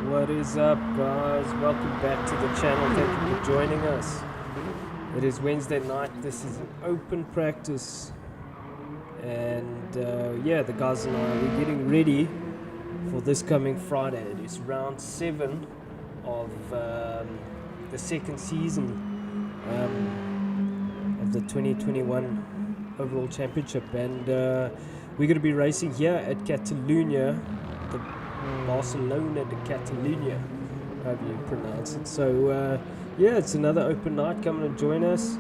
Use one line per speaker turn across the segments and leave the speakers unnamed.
What is up, guys? Welcome back to the channel. Thank you for joining us. It is Wednesday night. This is an open practice, and the guys and I, we're getting ready for this coming Friday. It is round 7 of the second season of the 2021 overall championship, and we're going to be racing here at Catalunya, the Barcelona de Catalunya, however you pronounce it. So it's another open night. Come and join us.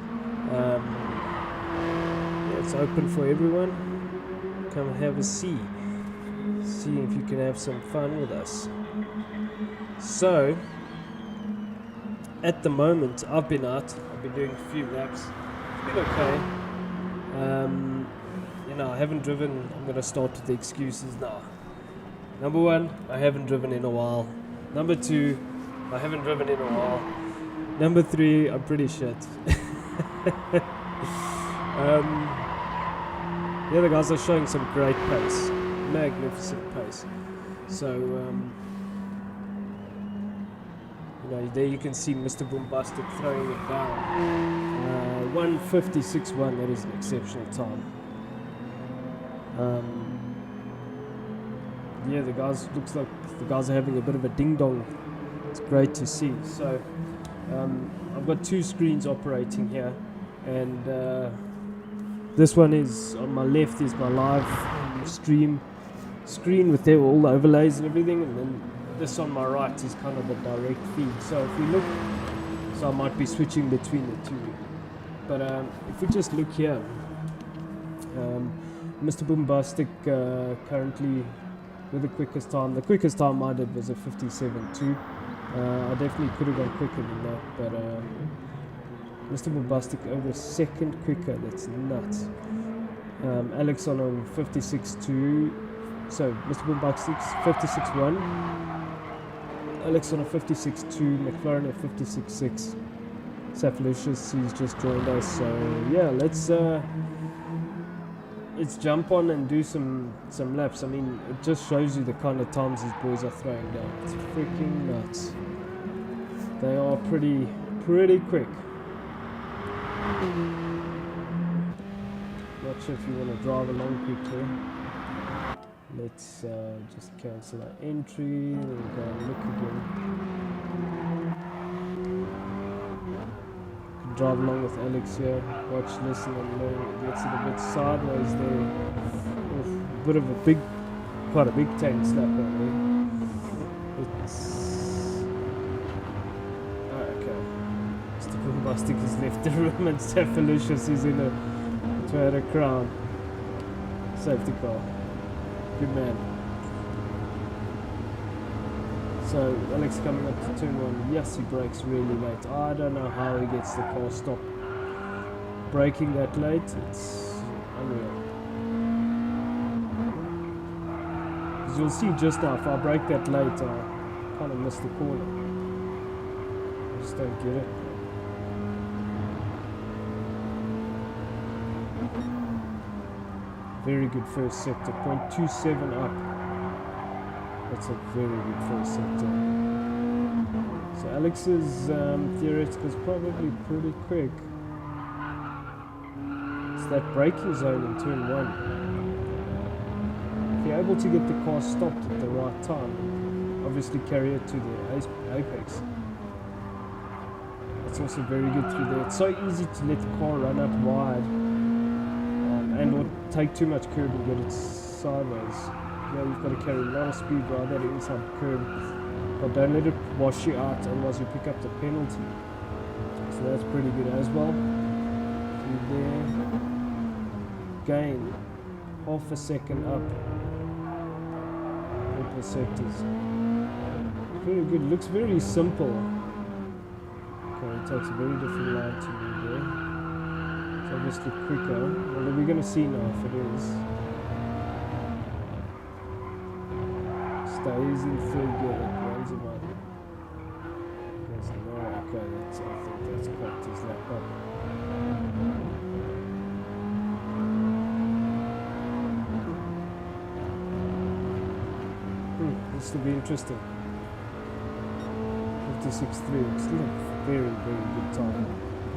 It's open for everyone. Come and have a see if you can have some fun with us. So at the moment, I've been out. I've been doing a few laps. It's been okay. I haven't driven. I'm going to start with the excuses now. Number 1, I haven't driven in a while. Number 2, I haven't driven in a while. Number 3, I'm pretty shit. The other guys are showing some great pace. Magnificent pace. So, there you can see Mr. Bombastic throwing it down. 1:56.1, that is an exceptional time. The guys, looks like the guys are having a bit of a ding-dong. It's great to see. So I've got 2 screens operating here, and this one is on my left is my live screen with all the overlays and everything, and then this on my right is kind of the direct feed. So if we look, I might be switching between the 2, but if we just look here, Mr. Bombastic currently with the quickest time. The quickest time I did was a 57.2. I definitely could have gone quicker than that, but Mr. Bombastic over a second quicker. That's nuts. Alex on a 56.2. So Mr. Bombastic's 56.1. Alex on a 56.2. McLaren at 56.6. Safalicious, he's just joined us. So let's jump on and do some laps. I mean, it just shows you the kind of times these boys are throwing down. It's freaking nuts. They are pretty quick. Not sure if you want to drive along quickly. Let's just cancel our entry and go and look again. Drive along with Alex here, watch, listen and learn. It gets it a bit sideways there. Bit of quite a big tank slapper there. Okay. Mr. Bombastic has left the room and Safalicious is in a Toyota Crown. Safety car. Good man. So Alex coming up to turn 1. Yes, he brakes really late. I don't know how he gets the car stopped. Braking that late, it's unreal. As you'll see just now, if I brake that late, I kind of missed the corner. I just don't get it. Very good first sector, 0.27 up. That's a very good first sector. So Alex's theoretical is probably pretty quick. It's that braking zone in turn 1. If you're able to get the car stopped at the right time, obviously carry it to the apex. It's also very good through there. It's so easy to let the car run up wide and or take too much curb and get it sideways. You've got to carry a lot of speed right at the inside the curb, but don't let it wash you out, otherwise you pick up the penalty. So that's pretty good as well. Through there, gain half a second up. Couple sectors. Very good. Looks very simple. Okay, it takes a very different line to me there. It's obviously quicker. Well, we're going to see now if it is. Stays in 3rd gear, that runs him out. There's no, okay, I think that's cracked his lap up. This will be interesting. 56.3. It's still a very, very good time.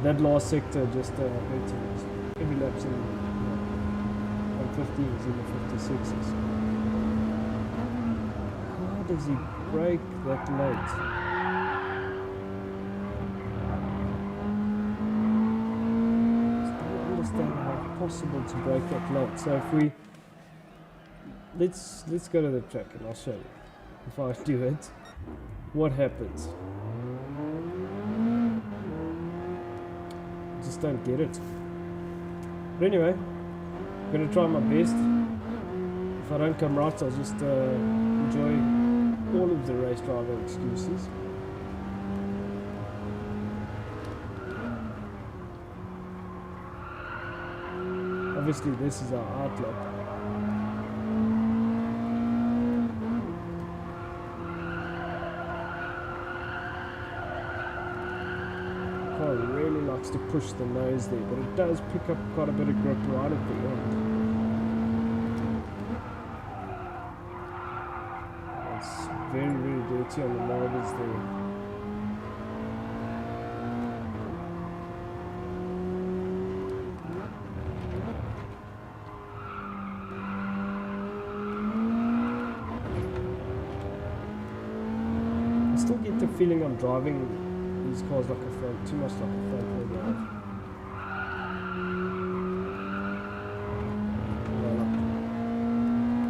That last sector just hurting us. Every lap's in 115s in the 56s. How does he brake that late? How possible to brake that late. So if we let's go to the track and I'll show you. If I do it, what happens? Just don't get it. But anyway, I'm gonna try my best. If I don't come right, I'll just enjoy all of the race driver excuses. Obviously this is our outlet. The car really likes to push the nose there, but it does pick up quite a bit of grip right at the end. It's very, very dirty on the marbles there. Still get the feeling I'm driving these cars like a front, too much like a front wheel drive.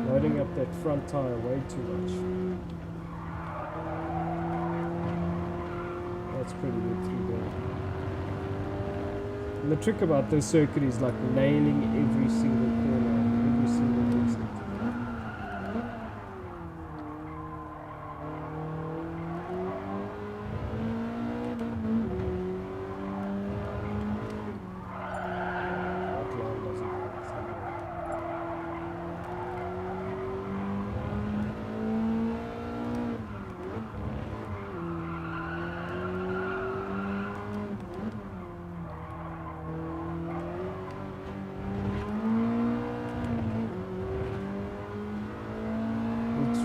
Loading up that front tire way too much. That's pretty good through there. And the trick about this circuit is like nailing every single corner, every single exit.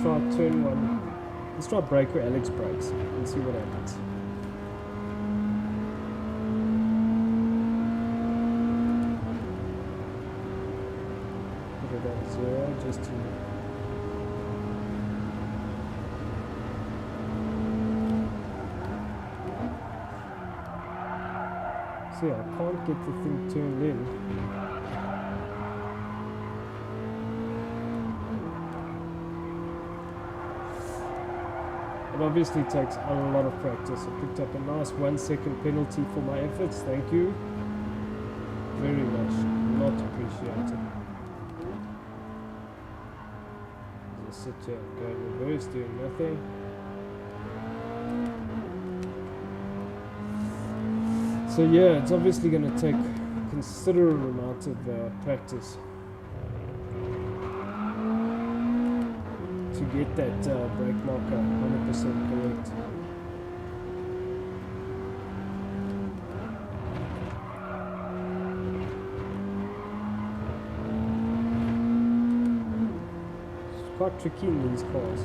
Try turn one. Let's try brake where Alex brakes and see what happens. Put it at 0 just to. See, I can't get the thing turned in. It obviously takes a lot of practice. I picked up a nice 1 second penalty for my efforts. Thank you very much. Not appreciated. Just sit here and go in reverse, doing nothing. So yeah, it's obviously going to take a considerable amount of practice to get that brake marker 100% correct. It's quite tricky in these cars.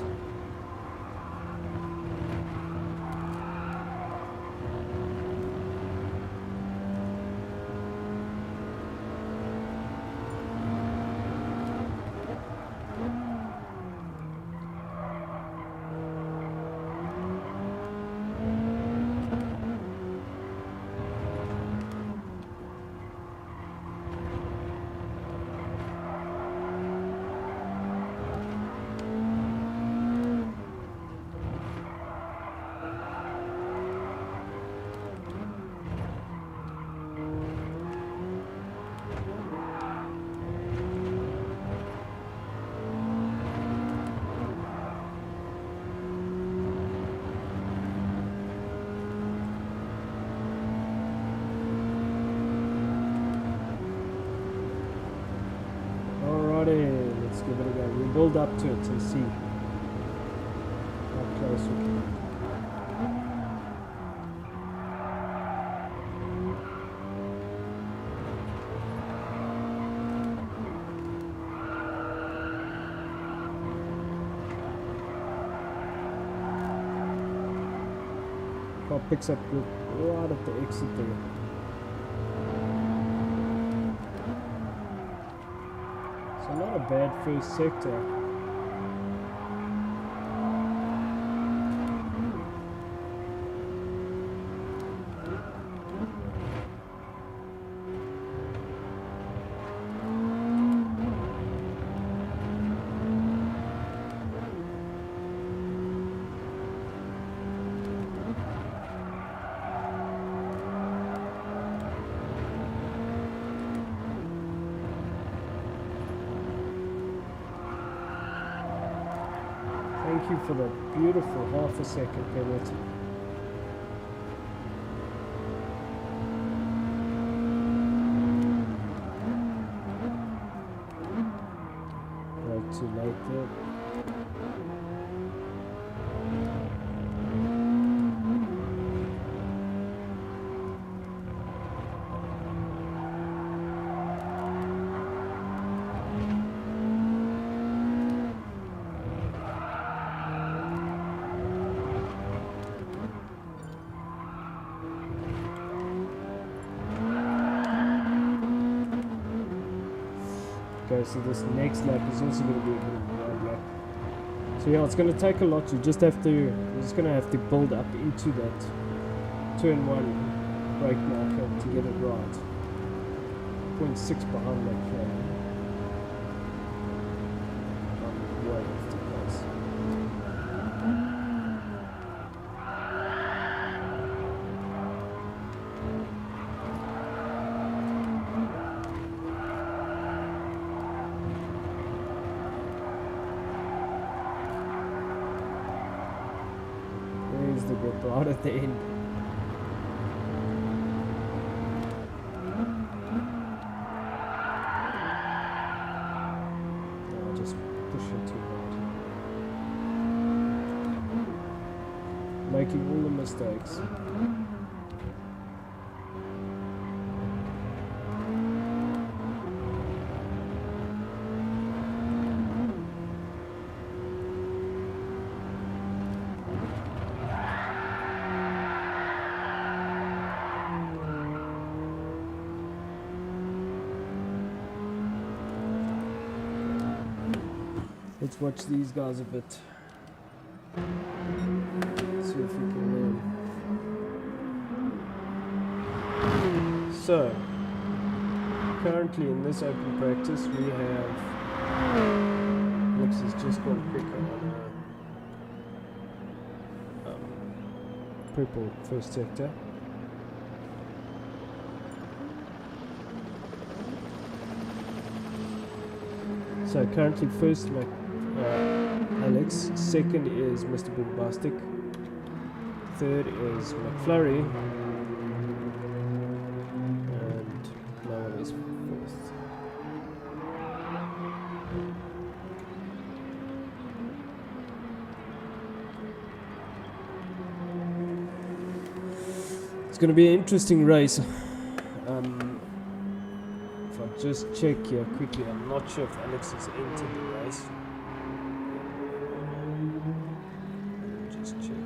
Let's give it a go. We'll build up to it and see how close we can get. Car picks up right at the exit there. So not a bad first sector. Thank you for the beautiful half a second penalty. Right, too late there. Okay, so this next lap is also going to be a bit of a wide lap. So yeah, it's going to take a lot. You're just going to have to build up into that turn 1 brake marker to get it right. 0.6 behind that car. Way off the place. There's the grip right at the end. No, just push it too hard. Making all the mistakes. Let's watch these guys a bit. See if we can learn. So, currently in this open practice we have Alex has just gone quicker on a purple first sector. So currently first Alex, second is Mr. Bombastic, third is McFlurry, and no one is fourth. It's going to be an interesting race. If I just check here quickly, I'm not sure if Alex has entered the race. Just check.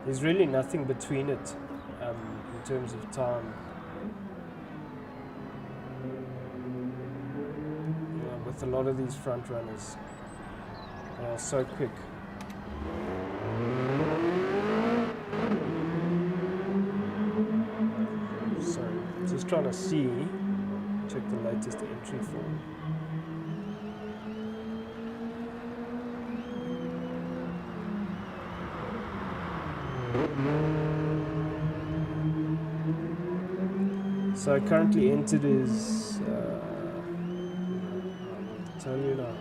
There's really nothing between it in terms of time. Yeah, with a lot of these front runners, they are so quick. So, just trying to check the latest entry form. So currently entered is I'll tell you now.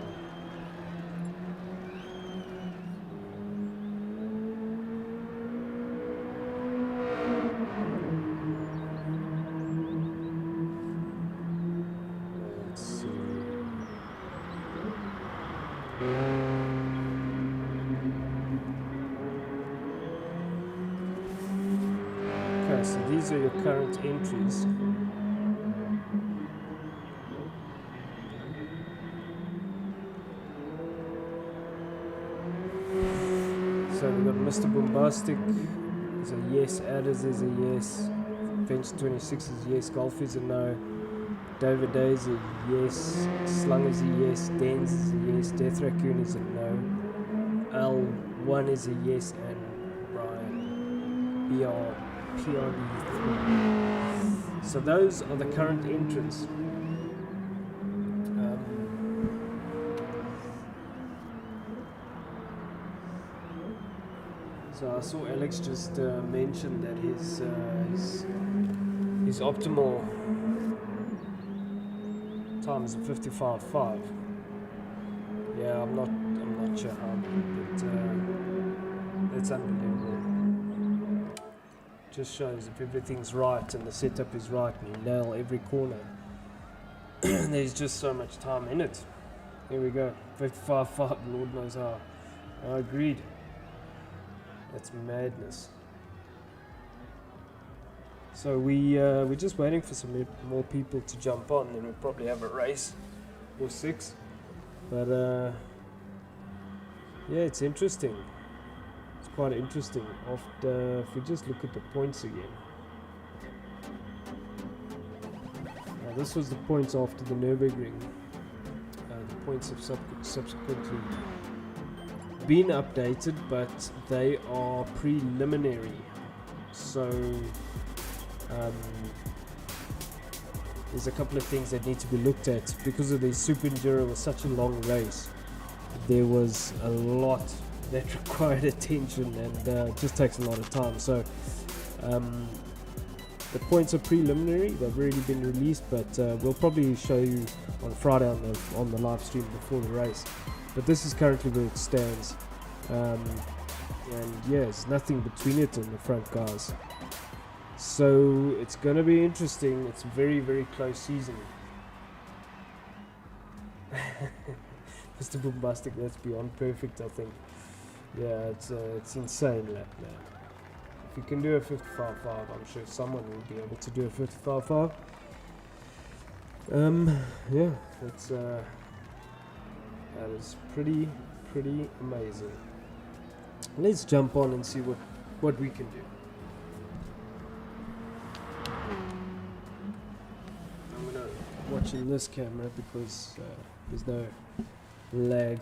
these are your current entries. So we've got Mr. Bombastic is a yes, Adders is a yes, Bench 26 is yes, Golf is a no, David Day is a yes, Slung is a yes, Dens is a yes, Death Raccoon is a no, L1 is a yes, and Brian PRD3. So those are the current entrants. So I saw Alex just mention that his optimal time is 55.5. Yeah, I'm not sure how, but that's unbelievable. Just shows if everything's right and the setup is right and you nail every corner. There's just so much time in it. Here we go, 55.5. Lord knows how. I agreed. That's madness. So we're just waiting for some more people to jump on, and we'll probably have a race or 6. But yeah, it's interesting. It's quite interesting. After, if we just look at the points again. Now this was the points after the Nürburgring. The points have subsequently been updated, but they are preliminary. So there's a couple of things that need to be looked at. Because of the Super Enduro was such a long race, there was a lot that required attention, and it just takes a lot of time. So the points are preliminary, they've already been released, but we'll probably show you on Friday on the live stream before the race. But this is currently where it stands, and yeah, there's nothing between it and the front guys. So it's going to be interesting. It's a very, very close season. Mr. Bombastic, that's beyond perfect, I think. Yeah, it's insane lap now. If you can do a 55.5, I'm sure someone will be able to do a 55.5. Yeah, it's that is pretty amazing. Let's jump on and see what we can do. I'm gonna watch in this camera because there's no lag.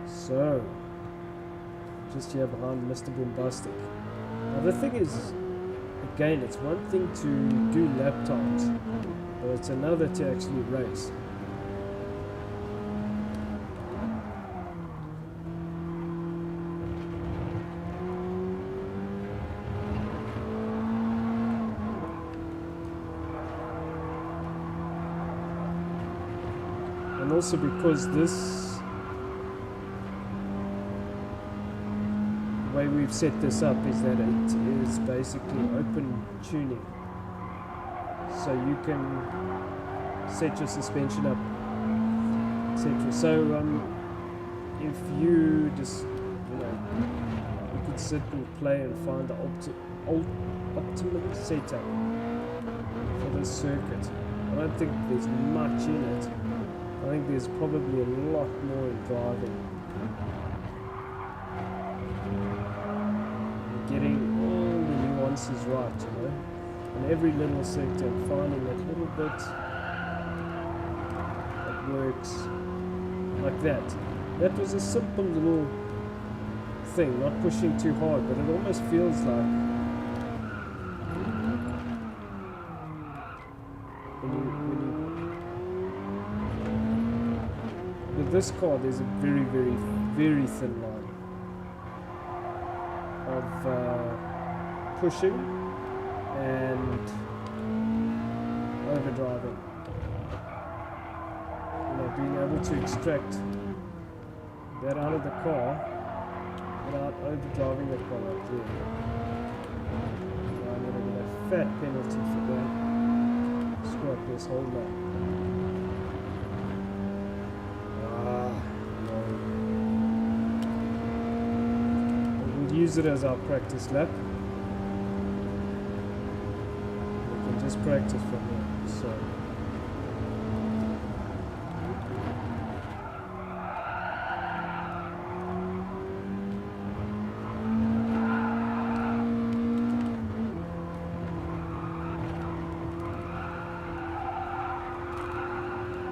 So, just here behind Mr. Bombastic. Now the thing is, again, it's one thing to do lap times, but it's another to actually race. And also because the way we've set this up is that it is basically open tuning, so you can set your suspension up, etc. So if you just you could sit and play and find the optimum setup for this circuit. I don't think there's much in it. I think there's probably a lot more in driving. Getting all the nuances right, and every little sector, finding that little bit that works like that. That was a simple little thing, not pushing too hard, but it almost feels like when you with this car, there's a very, very, very thin line of pushing and overdriving. Being able to extract that out of the car without overdriving the car like there. I'm going to get a fat penalty for that. Screw up this whole lap. use it as our practice lap. We can just practice from here. So.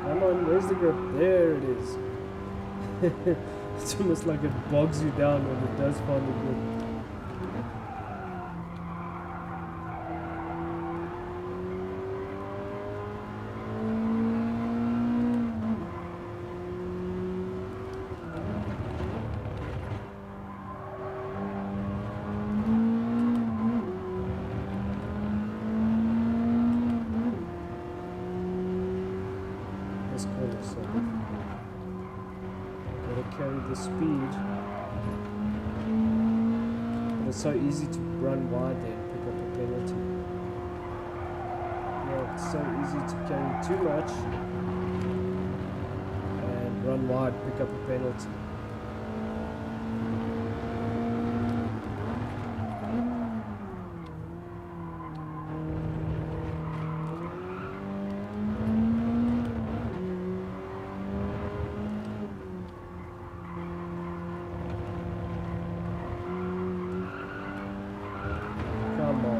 Come on, where's the grip? There it is. It's almost like it bogs you down when it does find the grip. Let's call this up. Gotta carry the speed. But it's so easy to run wide there and pick up a penalty. Yeah, it's so easy to carry too much and run wide, pick up a penalty. Come on.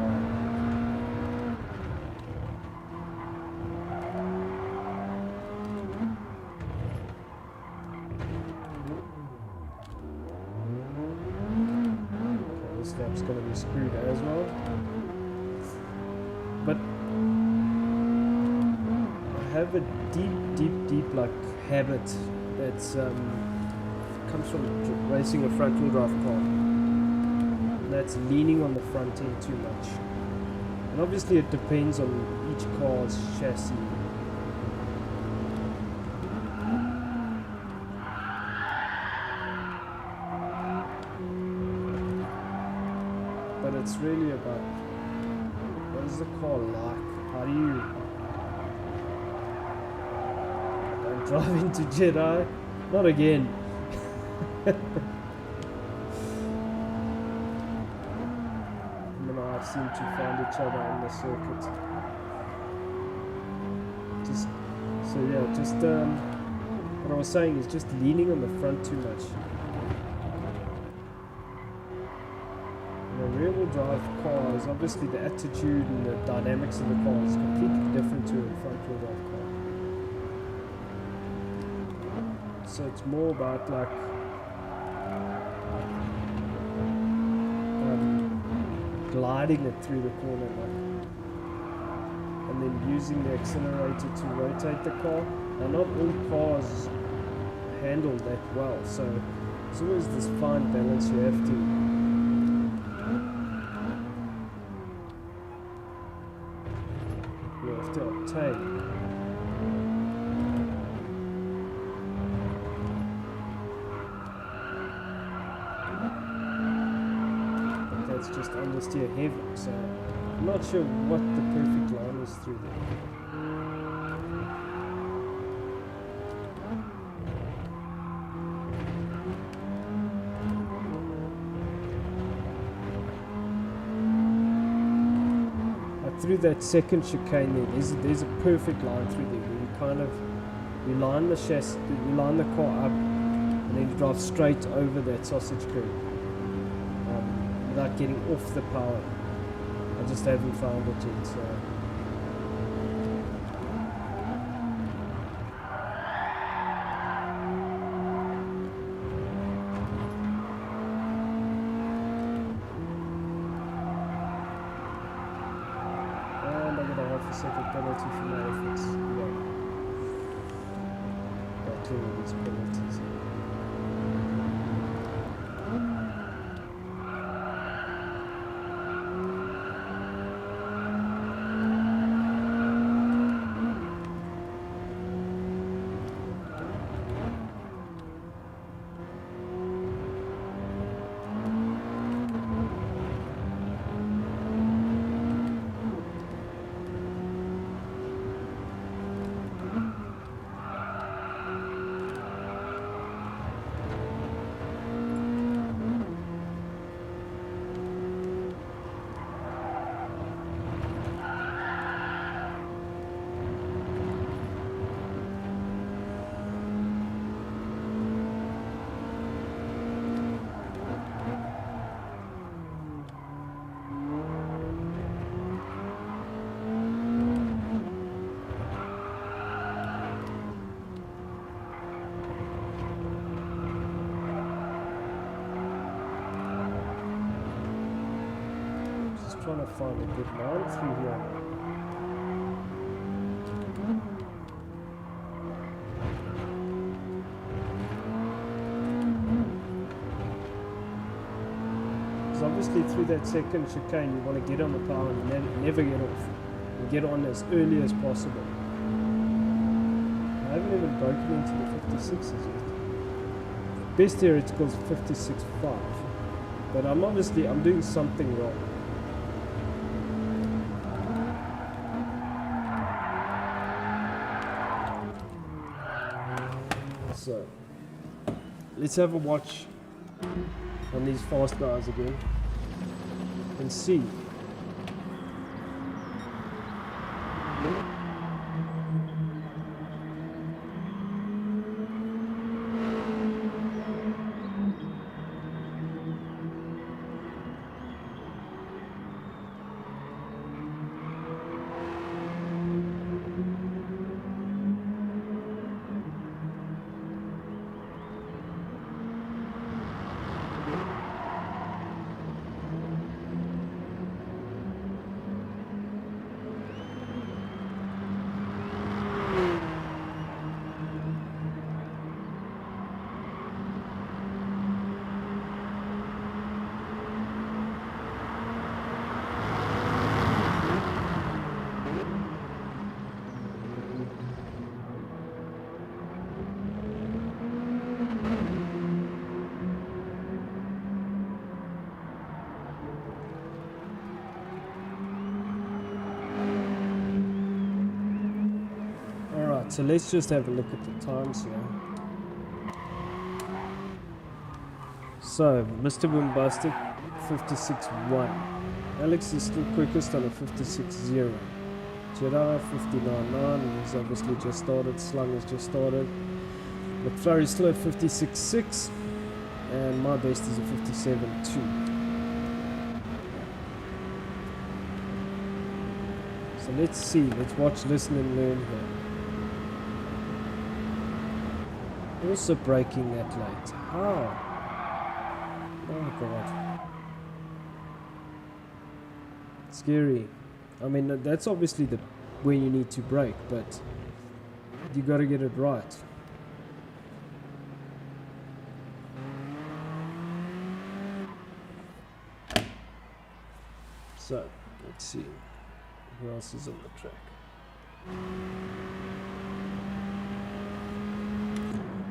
Okay, this lap's gonna be screwed as well. But I have a deep like habit that's comes from racing a front-wheel drive car. That's leaning on the front end too much. And obviously it depends on each car's chassis. But it's really about what is the car like? How do you don't drive into Jedi? Not again. Seem to find each other on the circuit. What I was saying is just leaning on the front too much. In a rear-wheel drive car is obviously the attitude and the dynamics of the car is completely different to a front-wheel drive car. So it's more about like gliding it through the corner, and then using the accelerator to rotate the car. Now, not all cars handle that well, so it's always this fine balance you have to obtain. It's just understeer heavy, so I'm not sure what the perfect line is through there. Like through that second chicane there, there's a perfect line through there where you line the chassis, you line the car up, and then you drive straight over that sausage curve. Without getting off the power. I just haven't found it yet, so. And I get a half a second penalty for my efforts. Yeah. Battling these penalties. trying to find a good line through here. Because obviously through that second chicane you want to get on the power and never get off. And get on as early as possible. I haven't even broken into the 56s yet. Best theoretical is 56.5. But I'm doing something wrong. So, let's have a watch on these fast guys again and see. So let's just have a look at the times here. So, Mr. Boombastic, 56.1. Alex is still quickest on a 56.0. Jedi, 59.9. He's obviously just started. Slung has just started. McFlurry's still at 56.6. And my best is a 57.2. So let's see. Let's watch, listen, and learn here. Also breaking that late. How? Oh god. Scary. I mean, that's obviously where you need to break, but you got to get it right. So, let's see. Who else is on the track?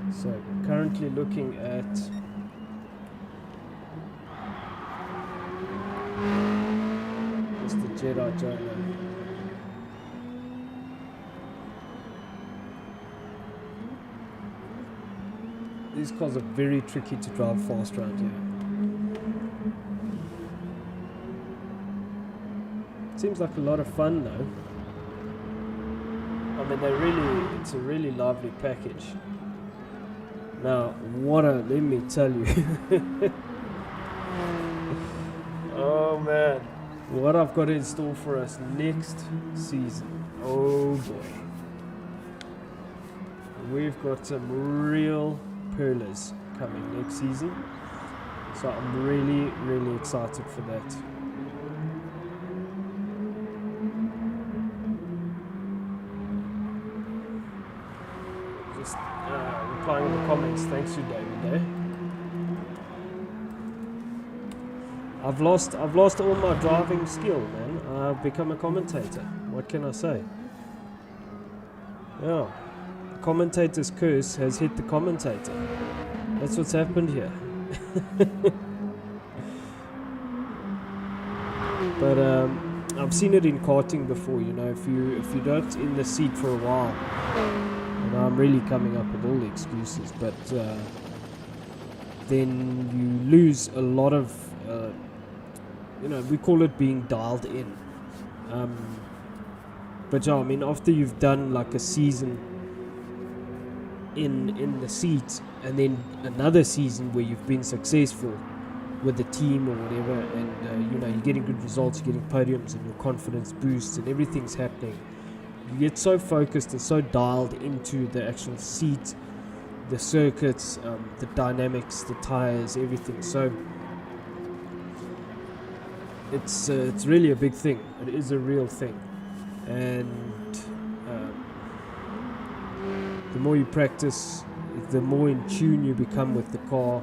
So, currently looking at Mr. Jedi Jonah. These cars are very tricky to drive fast around here. Seems like a lot of fun though. I mean, it's a really lively package. Now, let me tell you. Oh man, what I've got in store for us next season. Oh boy. We've got some real pearlers coming next season. So I'm really, really excited for that. Replying in the comments, thanks to David. I've lost all my driving skill, man. I've become a commentator. What can I say? Yeah, the commentator's curse has hit the commentator. That's what's happened here. But I've seen it in karting before. You know, if you're not in the seat for a while. I'm really coming up with all the excuses, but then you lose a lot of, we call it being dialed in. But yeah, I mean, after you've done like a season in the seat, and then another season where you've been successful with the team or whatever, and you're getting good results, you're getting podiums, and your confidence boosts, and everything's happening. You get so focused and so dialed into the actual seat, the circuits, the dynamics, the tires, everything. So it's really a big thing. It is a real thing, and the more you practice, the more in tune you become with the car.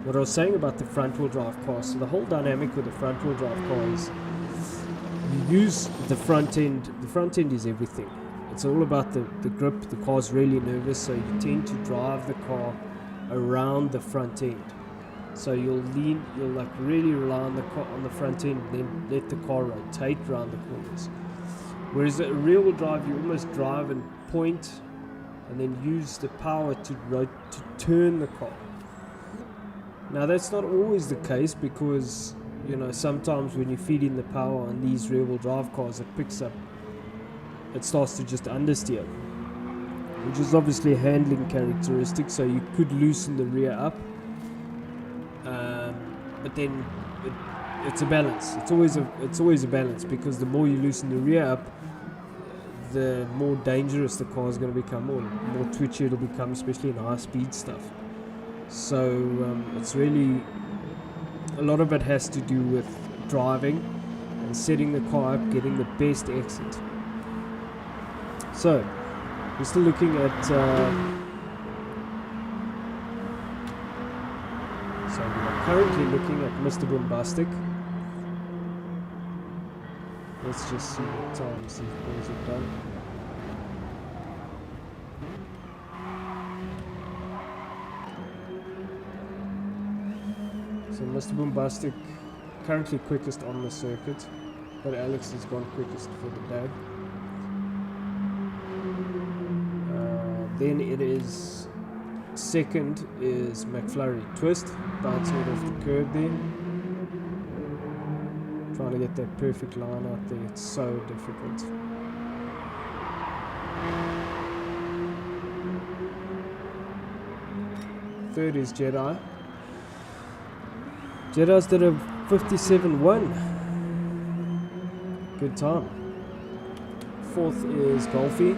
What I was saying about the front wheel drive car, so the whole dynamic with the front wheel drive car is you use the front end. The front end is everything. It's all about the grip. The car's really nervous, so you tend to drive the car around the front end. So you'll like really rely on the front end, then let the car rotate around the corners. Whereas a rear wheel drive, you almost drive and point, and then use the power to turn the car. Now that's not always the case, because sometimes when you feed in the power on these rear wheel drive cars, it starts to just understeer, which is obviously a handling characteristic. So you could loosen the rear up, but then it's a balance. It's always a balance, because the more you loosen the rear up, the more dangerous the car is going to become, or more twitchy it'll become, especially in high speed stuff. So it's really, a lot of it has to do with driving and setting the car up, getting the best exit. So we're still looking at so we're currently looking at Mr. Bombastic. Let's just see what times these boys have done. So Mr. Bombastic currently quickest on the circuit, but Alex has gone quickest for the day. Then it is second is McFlurry Twist, bouncing it off the curb there. Trying to get that perfect line out there, it's so difficult. Third is Jedi. Jedi's did a 57.1. Good time. Fourth is Golfy.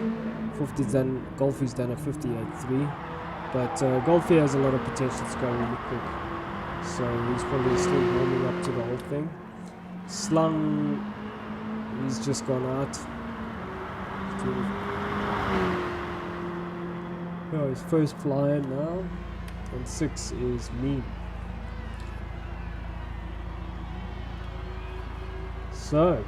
Golfy's done a 58.3. But Golfy has a lot of potential to go really quick. So he's probably still warming up to the whole thing. Slung, he's just gone out. Oh, his first flyer now. And 6 is me. So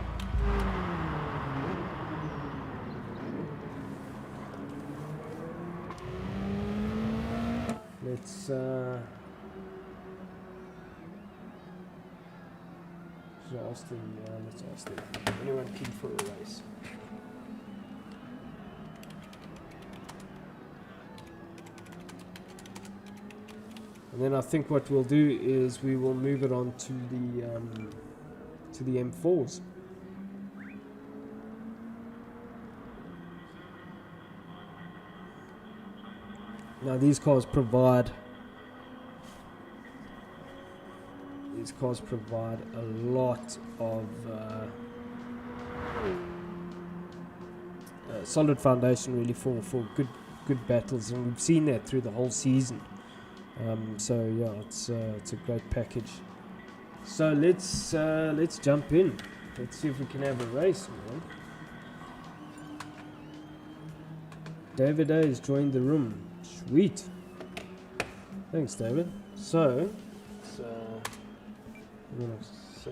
let's ask them. Anyone keen for a race? And then I think what we'll do is we will move it on to the M4s. Now these cars provide a lot of solid foundation, really, for good battles, and we've seen that through the whole season. So yeah, it's a great package. So let's jump in. Let's see if we can have a race, man. David A has joined the room. Sweet. Thanks, David. So I'm gonna say.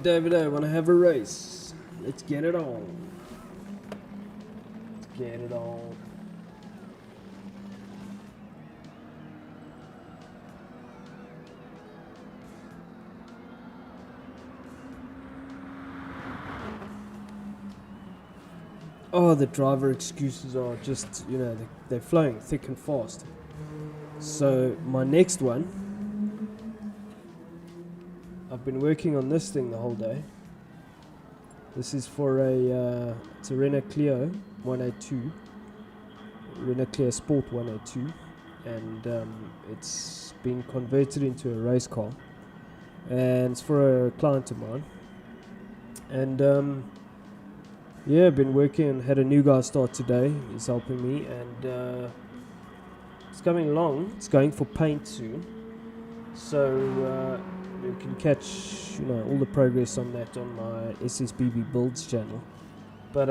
David, I want to have a race. Let's get it on. Let's get it on. Oh, the driver excuses are just, they're flowing thick and fast. So my next one, I've been working on this thing the whole day. This is for it's a Renault Clio 182. Renault Clio Sport 102, and it's been converted into a race car, and it's for a client of mine. And yeah, been working. Had a new guy start today. He's helping me, and it's coming along. It's going for paint soon, so you can catch all the progress on that on my SSBB builds channel. But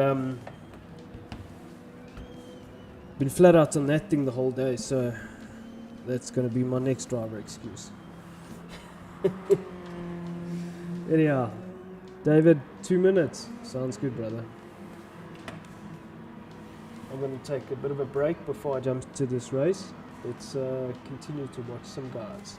been flat out on that thing the whole day, so that's going to be my next driver excuse. Anyhow, David, 2 minutes. Sounds good, brother. I'm going to take a bit of a break before I jump to this race. Let's continue to watch some guys.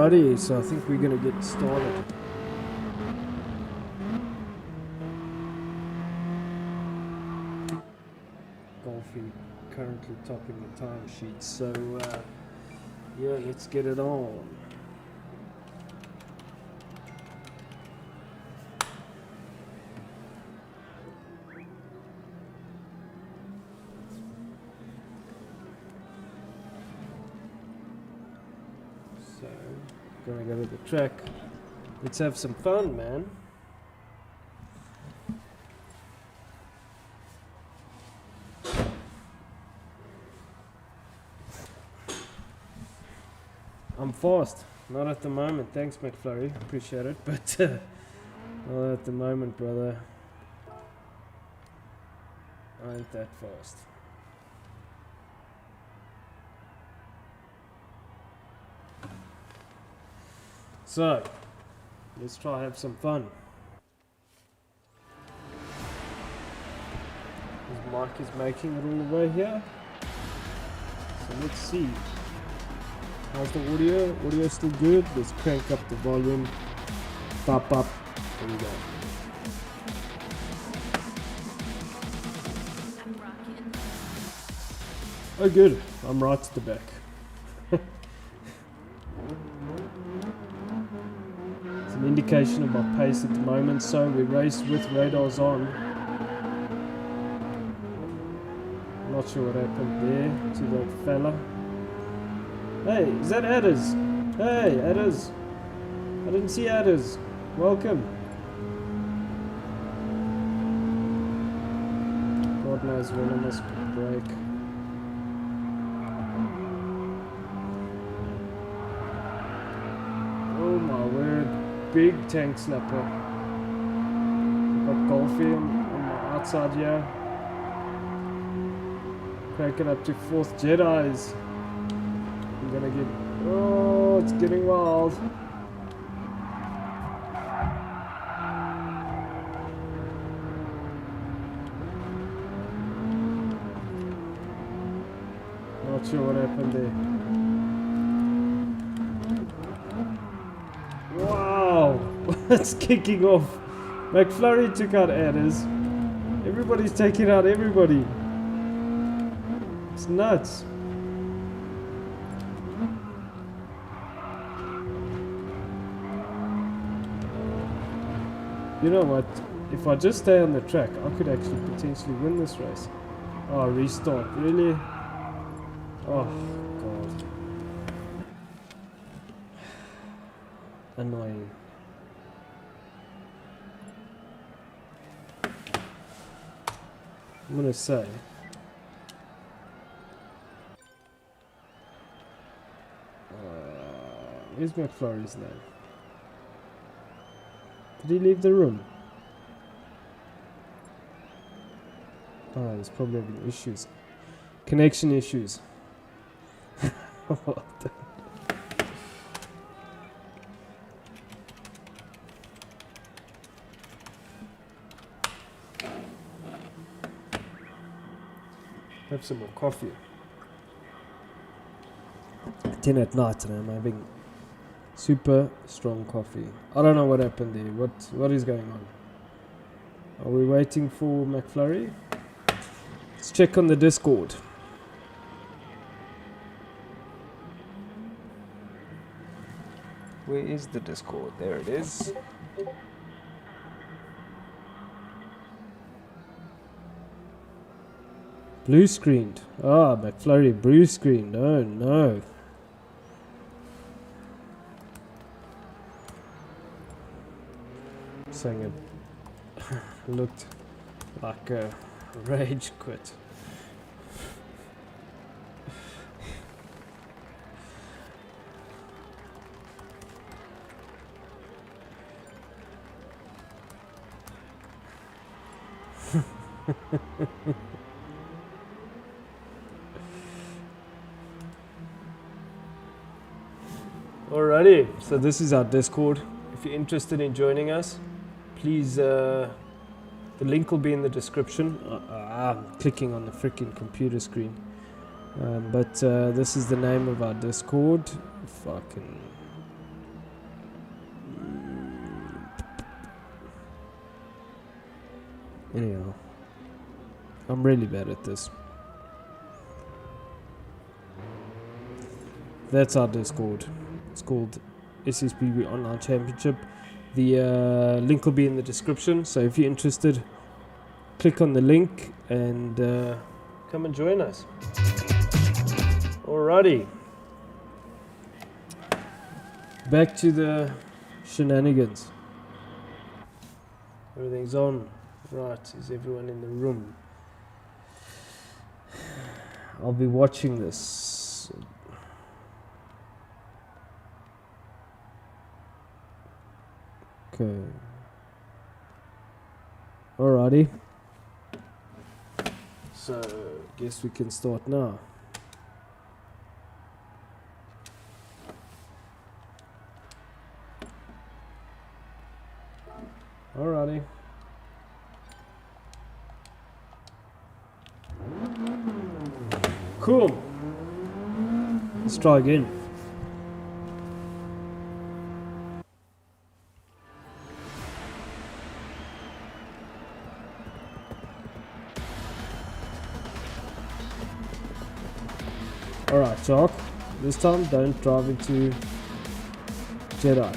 Alrighty, so I think we're gonna get started. Golfing currently topping the timesheet, so yeah, let's get it on. So, gonna go to the track. Let's have some fun, man. I'm fast. Not at the moment. Thanks, McFlurry. Appreciate it. But not at the moment, brother. I ain't that fast. So, let's try have some fun. His mic is making it all the way here. So let's see. How's the audio? Audio still good? Let's crank up the volume. Pop up. There we go.
I'm rocking.
Oh good. I'm right at the back. It's an indication of my pace at the moment, so we race with radars on. Not sure what happened there to that fella. Hey, is that Adders? Hey, Adders. I didn't see Adders. Welcome. God knows when I must break. Oh my word. Big tank slapper. Got Golfy on my outside here. Crank it up to 4th Jedis. I'm gonna get... Oh, it's getting wild. Not sure what happened there. Wow! It's kicking off. McFlurry took out Adders. Everybody's taking out everybody. It's nuts. You know what? If I just stay on the track, I could actually potentially win this race. Oh, restart. Really? Oh, God. Annoying. I'm gonna say... where's McFlurry's name? Did he leave the room? Oh, he's probably having issues. Connection issues. What the... Have some more coffee. 10 at night and I'm having super strong coffee. I don't know what happened there. What is going on? Are we waiting for McFlurry? Let's check on the Discord. Where is the Discord? There it is. Blue screened. Ah, McFlurry blue screened. Oh no. Saying it looked like a rage quit. Alrighty, so this is our Discord. If you're interested in joining us, please, the link will be in the description. I'm clicking on the freaking computer screen. But this is the name of our Discord. Fucking Anyhow, I'm really bad at this. That's our Discord. It's called SSBB Online Championship. The link will be in the description, so if you're interested, click on the link and come and join us. Alrighty. Back to the shenanigans. Everything's on. Right, is everyone in the room? I'll be watching this. Okay. Alrighty. So, guess we can start now. Alrighty. Cool. Let's try again. Alright, Jock. This time, don't drive into Jedi.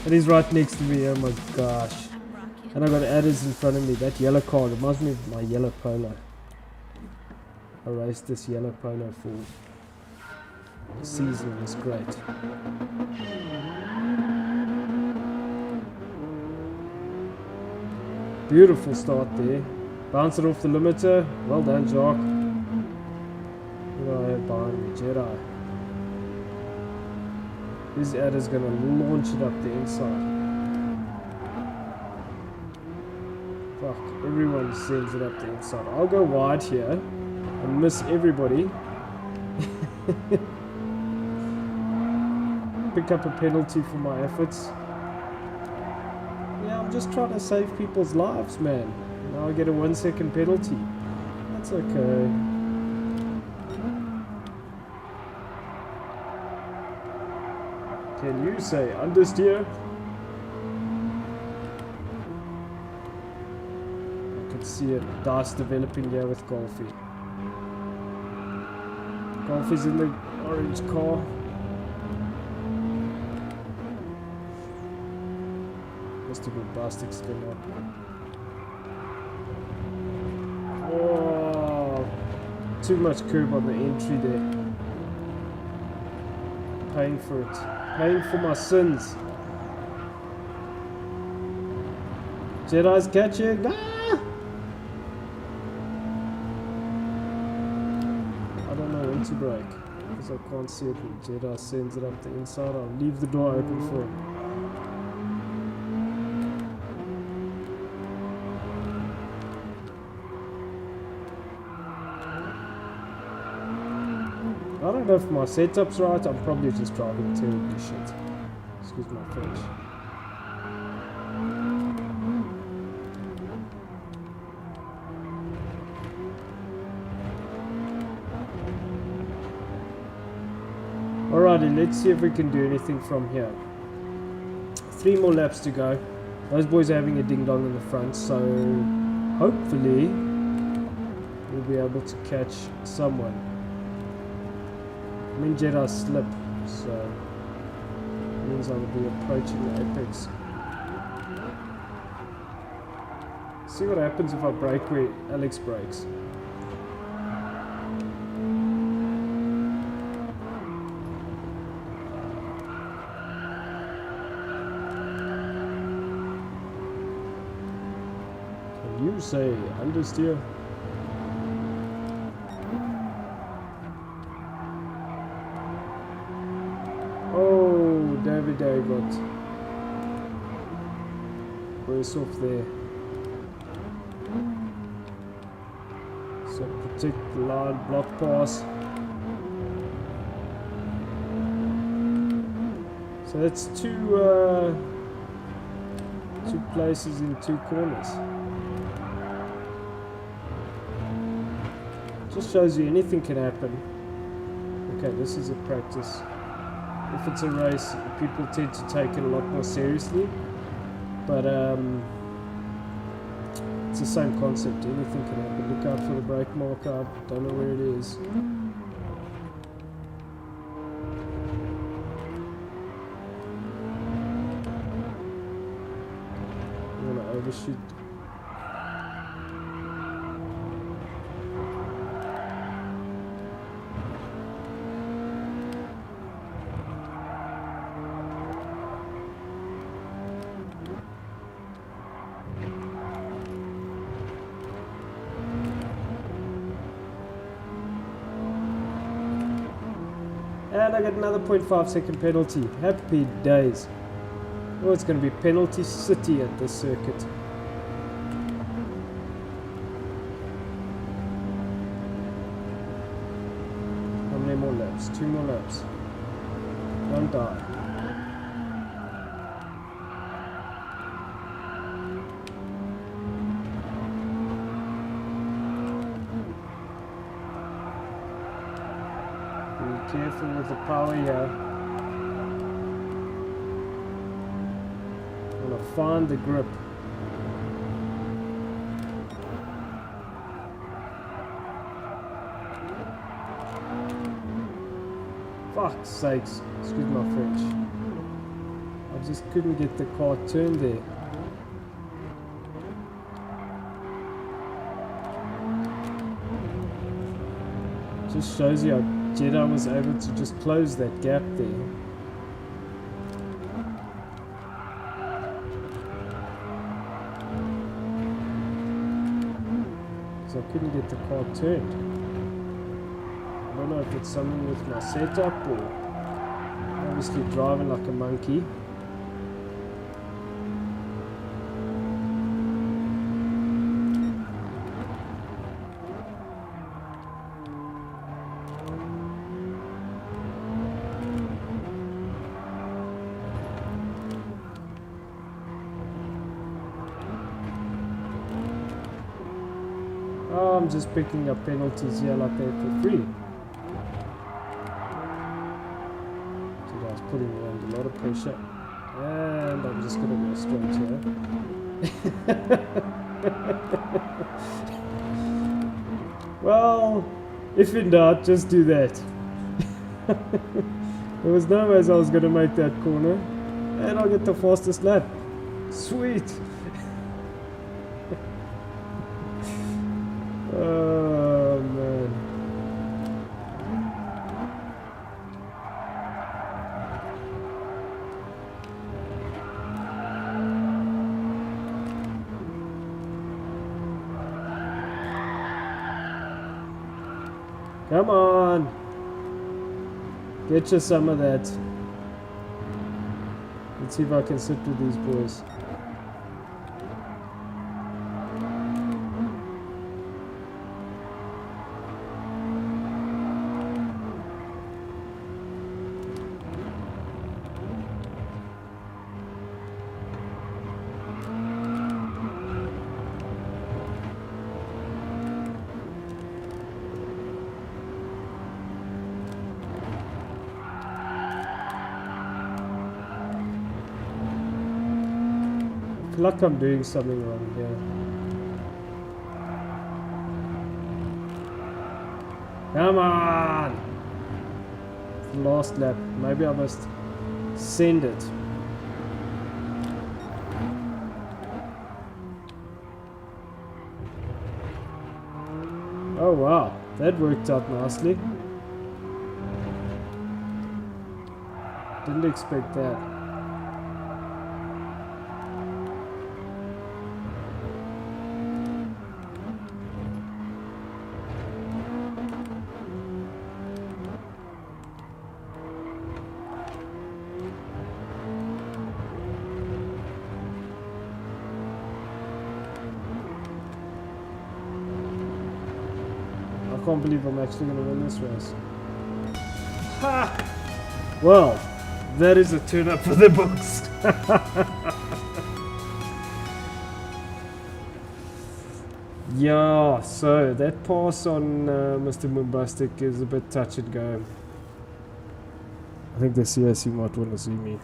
And he's right next to me, oh my gosh. And I got adders in front of me. That yellow car reminds me of my yellow Polo. I raced this yellow Polo for the season. It was great. Beautiful start there. Bounce it off the limiter. Well done, Jock. Look at that behind me, Jedi. This adder's gonna launch it up the inside. Fuck, everyone sends it up the inside. I'll go wide here and miss everybody. Pick up a penalty for my efforts. Yeah, I'm just trying to save people's lives, man. Now I get a 1 second penalty. That's okay. Can you say understeer? I can see a dice developing here with Golfy. Golfy's in the orange car. Mr. Bombastic's gonna. Oh, too much curb on the entry there. Paying for it. Paying for my sins. Jedi's catching. Ah! I don't know when to brake because I can't see it when Jedi sends it up the inside. I'll leave the door open for him. I don't know if my setup's right. I'm probably just driving terribly shit. Excuse my French. Alrighty, let's see if we can do anything from here. 3 more laps to go. Those boys are having a ding dong in the front, so hopefully we'll be able to catch someone. I'm in Jedi slip, so it means I will be approaching the apex. See what happens if I brake where Alex brakes. Can you say understeer? David got worse off there. So protect the line, block pass. So that's two places in 2 corners. Just shows you anything can happen. Okay, this is a practice. If it's a race, people tend to take it a lot more seriously. But it's the same concept. Anything can happen. Look out for the brake marker. I don't know where it is. I'm gonna overshoot. And I get another 0.5 second penalty. Happy days. Oh, it's going to be penalty city at this circuit. How many more laps? 2 more laps. Don't die. Be careful with the power here. I'm gonna find the grip. Fuck's sakes, excuse my French. I just couldn't get the car turned there. Just shows you how Jedi was able to just close that gap there. So I couldn't get the car turned. I don't know if it's something with my setup or obviously driving like a monkey. Oh, I'm just picking up penalties here like that for free. Dude, I was putting me under a lot of pressure. And I'm just going to go straight here. Well, if in doubt, just do that. There was no ways I was going to make that corner. And I'll get the fastest lap. Sweet. Oh man. Come on. Get you some of that. Let's see if I can sit with these boys. I feel like I'm doing something wrong here. Come on! Last lap. Maybe I must send it. Oh wow, that worked out nicely. Didn't expect that. I can't believe I'm actually going to win this race. Ha! Well, that is a turn up for the books. Yeah, so that pass on Mr. Moombastic is a bit touch and go. I think the CIC might want to see me.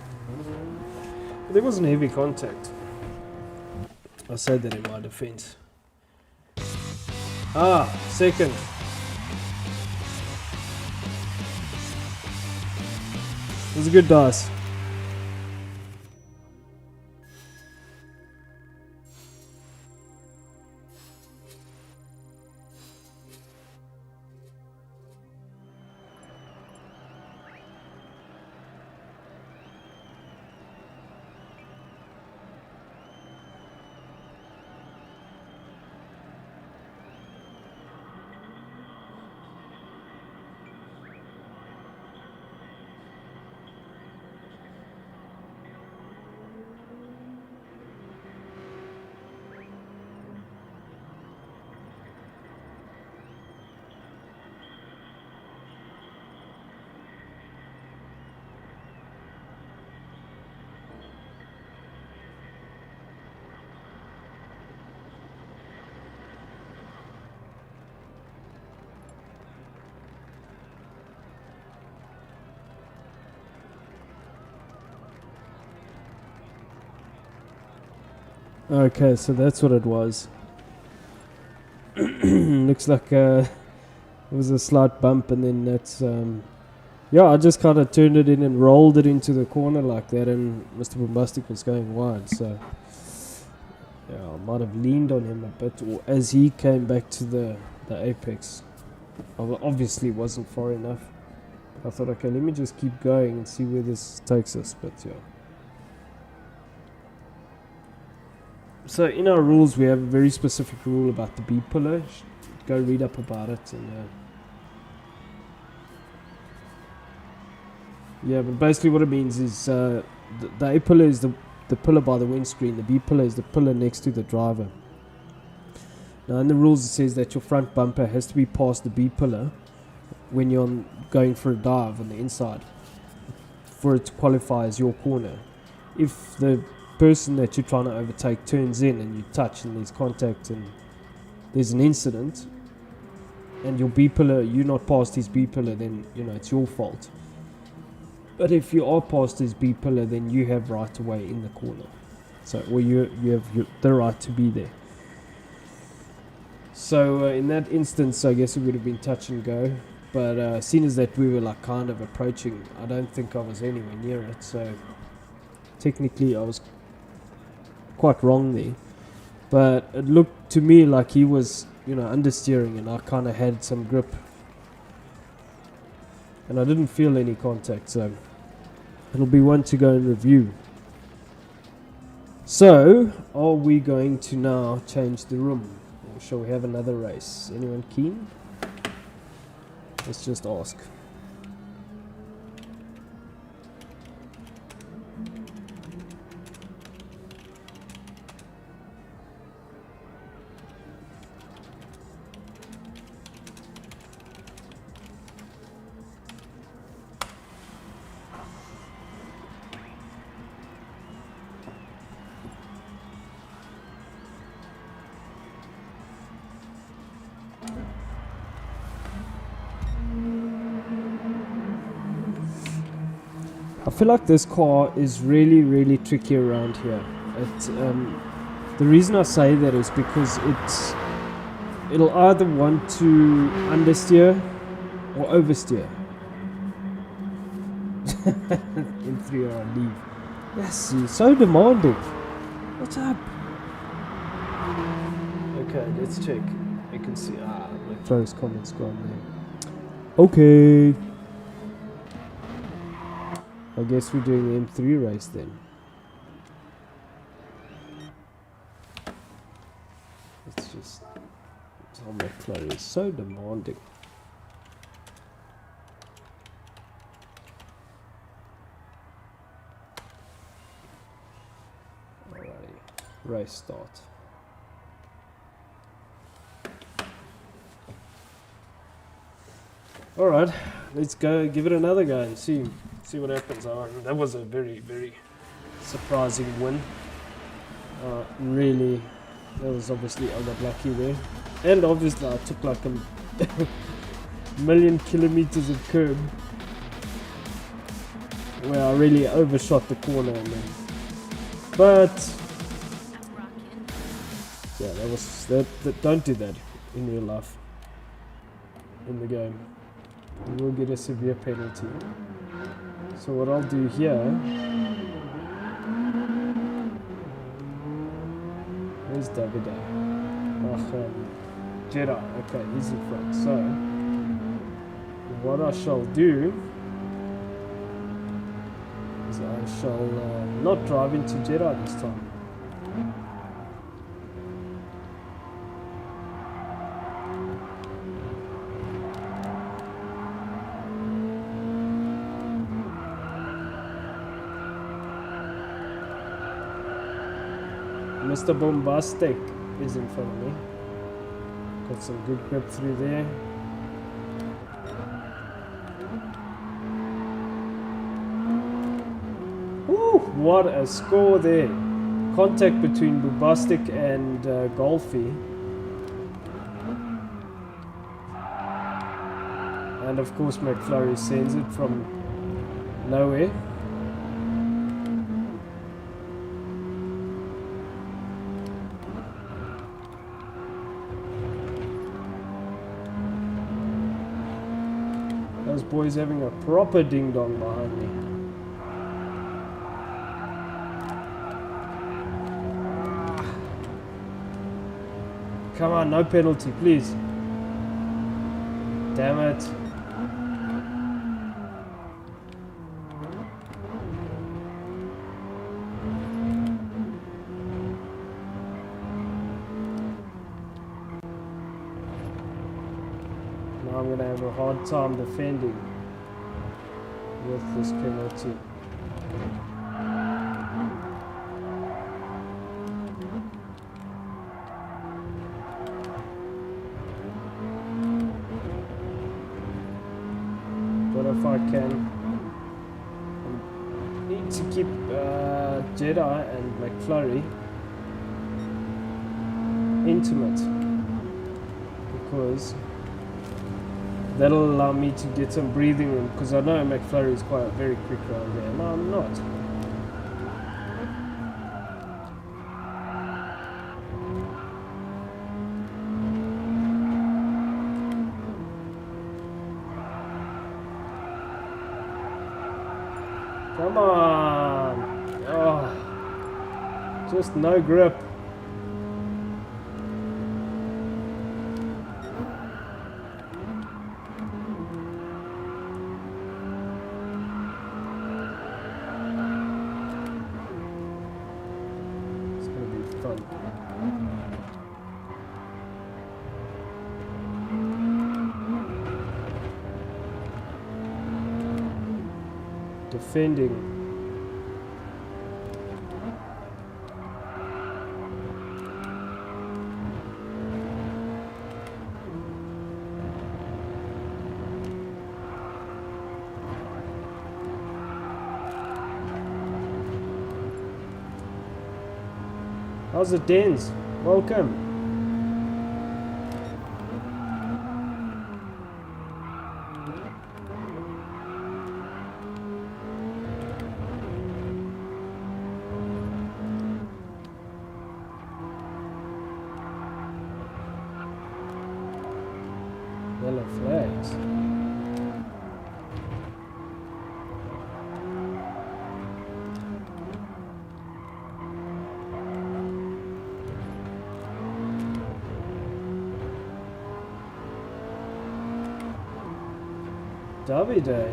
But there wasn't heavy contact. I say that in my defense. Second. It was a good dice. Okay, so that's what it was. Looks like it was a slight bump, and then that's yeah, I just kind of turned it in and rolled it into the corner like that, and Mr. Bombastic was going wide, so yeah, I might have leaned on him a bit, or as he came back to the apex. Obviously wasn't far enough. I thought, okay, let me just keep going and see where this takes us, but yeah. So in our rules, we have a very specific rule about the B pillar. Go read up about it. And yeah, but basically what it means is the A pillar is the pillar by the windscreen. The B pillar is the pillar next to the driver. Now in the rules it says that your front bumper has to be past the B pillar when you're going for a dive on the inside for it to qualify as your corner. If the person that you're trying to overtake turns in and you touch and there's contact and there's an incident and your B pillar, you're not past his B pillar, then it's your fault. But if you are past his B pillar, then you have right of way in the corner, so or you have the right to be there. So in that instance, I guess it would have been touch and go, but seeing as that we were like kind of approaching, I don't think I was anywhere near it, so technically I was quite wrong there, but it looked to me like he was understeering and I kind of had some grip and I didn't feel any contact, so it'll be one to go and review. So are we going to now change the room, or shall we have another race? Anyone keen? Let's just ask. I feel like this car is really, really tricky around here. The reason I say that is because it'll either want to understeer or oversteer. M3 or I leave. Yes, he's so demanding. What's up? Okay, let's check. You can see. My close comments gone there. Okay. I guess we're doing the M3 race then. It's just... Oh, McFlurry is so demanding. Alrighty. Race start. Alright, let's go give it another go and see what happens. That was a very, very surprising win. Really, that was obviously I got lucky there. And obviously I took like a million kilometers of curb where I really overshot the corner. But yeah, that don't do that. in real life, in the game. You will get a severe penalty. So what I'll do here, where's Davide? Jedi, okay, he's in front. So what I shall do is I shall not drive into Jedi this time. Mr. Bombastic is in front of me. Got some good grip through there. Woo, what a score there. Contact between Bombastic and Golfy. And of course McFlurry sends it from nowhere. Those boys having a proper ding-dong behind me. Come on, no penalty, please. Damn it. Now I'm going to have a hard time defending with this penalty. But if I can, I need to keep Jedi and McFlurry intimate, because that'll allow me to get some breathing room, because I know McFlurry is quite very quick around there. No, I'm not. Come on. Oh, just no grip. Defending. How's it, Dens? Welcome. Yellow flags. Derby Day.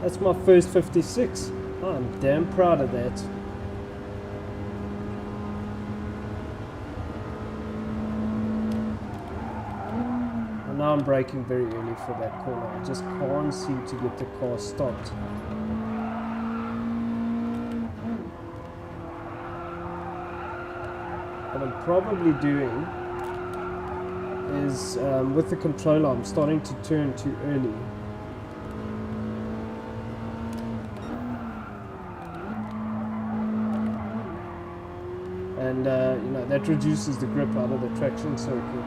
That's my first 56. I'm damn proud of that. And now I'm braking very early for that corner. I just can't seem to get the car stopped. What I'm probably doing is with the controller I'm starting to turn too early. And you know, that reduces the grip out of the traction circuit.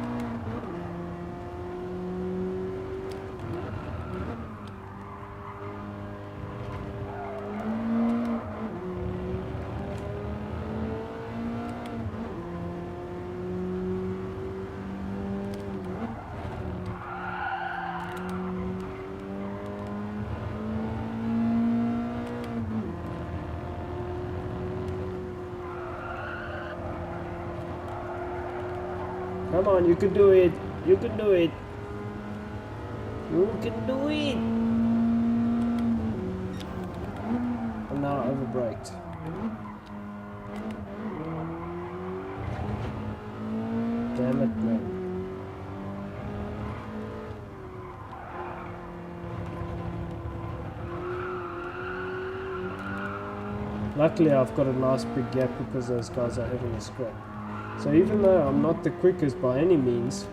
Come on, you can do it. You can do it. You can do it. I'm now overbraked. Damn it, man. Luckily, I've got a nice big gap because those guys are having a scrap. So even though I'm not the quickest by any means,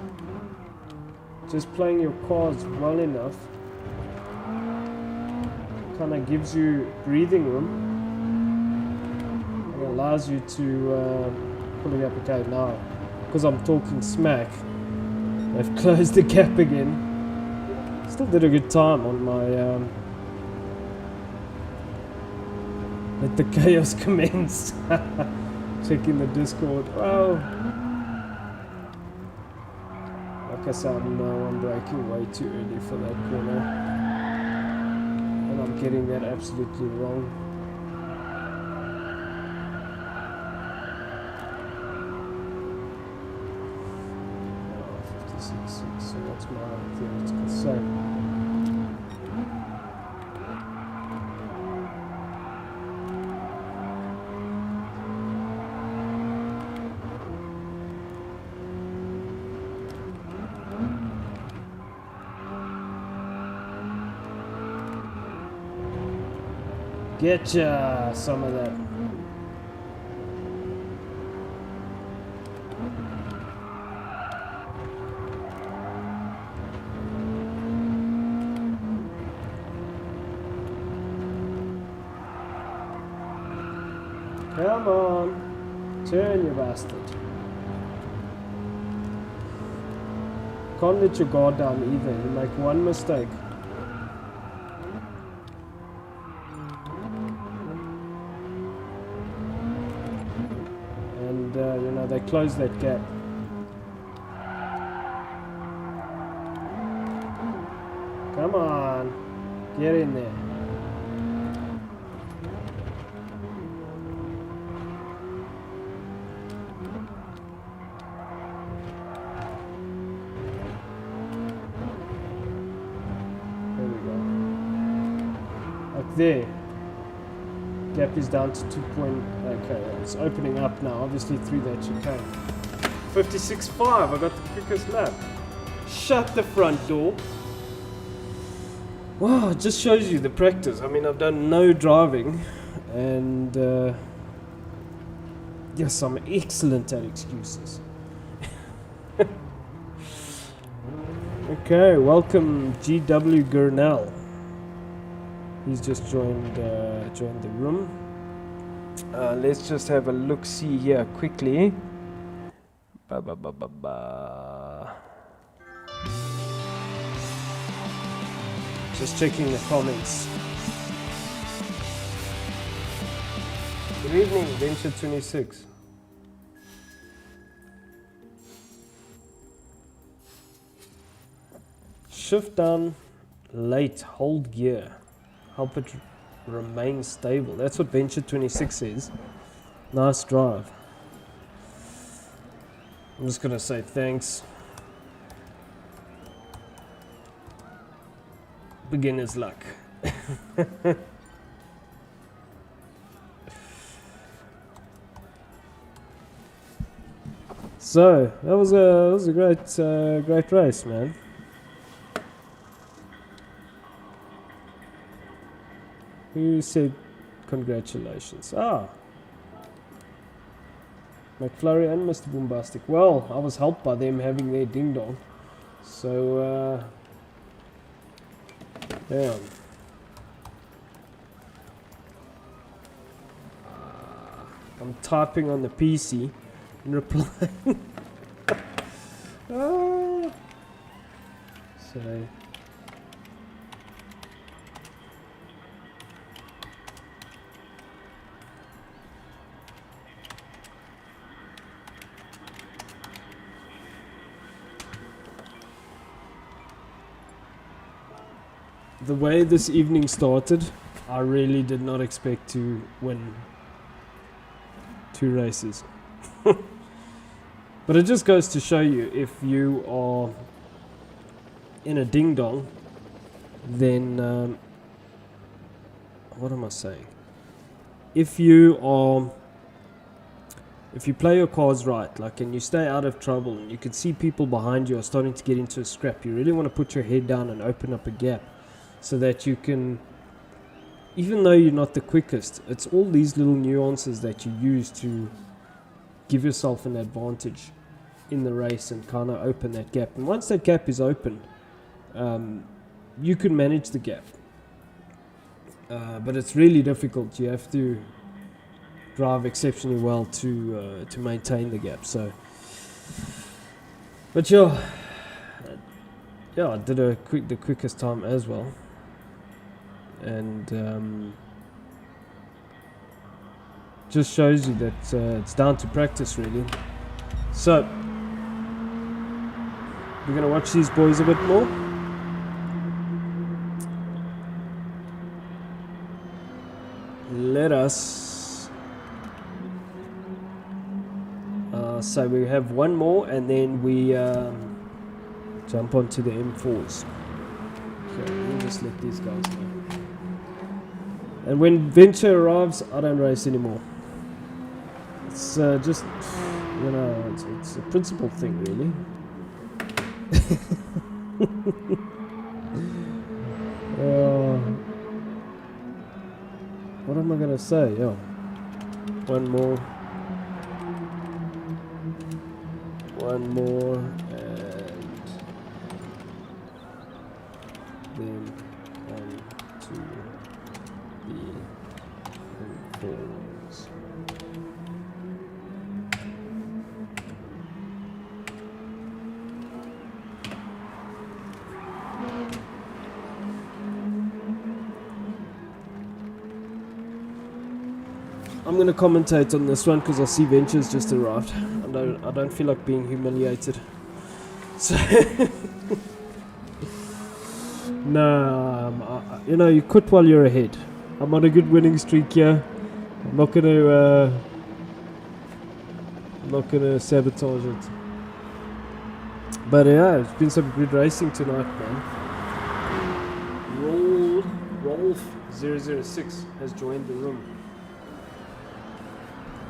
just playing your cards well enough kind of gives you breathing room and allows you to pull it up. Okay, now because I'm talking smack, they've closed the gap again. Still did a good time on my let the chaos commence. Checking the Discord. Well, like I said, I'm braking way too early for that corner, and I'm getting that absolutely wrong. Oh, 56.6, so that's my theoretical save. Getcha some of that. Come on, turn, you bastard. Can't let your guard down either. You make one mistake. You know, they close that gap. Come on, get in there. There we go. Like there. Gap is down to 2 point. Okay, it's opening up now. Obviously through that chicane. 56.5. I got the quickest lap. Shut the front door. Wow, it just shows you the practice. I mean, I've done no driving, and yes, I'm excellent at excuses. Okay, welcome GW Gurnell. He's just joined the room. Let's just have a look-see here quickly. Just checking the comments. Good evening, Venture 26. Shift down, late, hold gear. Help it remain stable. That's what Venture 26 says. Nice drive. I'm just gonna say thanks. Beginner's luck. So that was a great race, man. Who said congratulations? McFlurry and Mr. Boombastic. Well, I was helped by them having their ding dong. So, damn. I'm typing on the PC and replying. So. The way this evening started, I really did not expect to win 2 races. But it just goes to show you, if you are in a ding dong, then what am I saying? If you play your cards right, like, and you stay out of trouble, and you can see people behind you are starting to get into a scrap, you really want to put your head down and open up a gap, so that you can, even though you're not the quickest, it's all these little nuances that you use to give yourself an advantage in the race and kind of open that gap. And once that gap is open, you can manage the gap. But it's really difficult. You have to drive exceptionally well to maintain the gap. So, but yeah, I did the quickest time as well, and just shows you that it's down to practice, really. So we're gonna watch these boys a bit more. Let us so we have one more, and then we jump onto the M4s. Okay, let me just let these guys know. And when Venture arrives, I don't race anymore. It's just, you know, it's a principle thing, really. What am I gonna say? Yeah, one more, and then on to the M4s. I'm going to commentate on this one because I see Ventures just arrived. I don't feel like being humiliated. So, no, you know, you quit while you're ahead. I'm on a good winning streak here. I'm not going to sabotage it. But yeah, it's been some good racing tonight, man. Rolf006 has joined the room.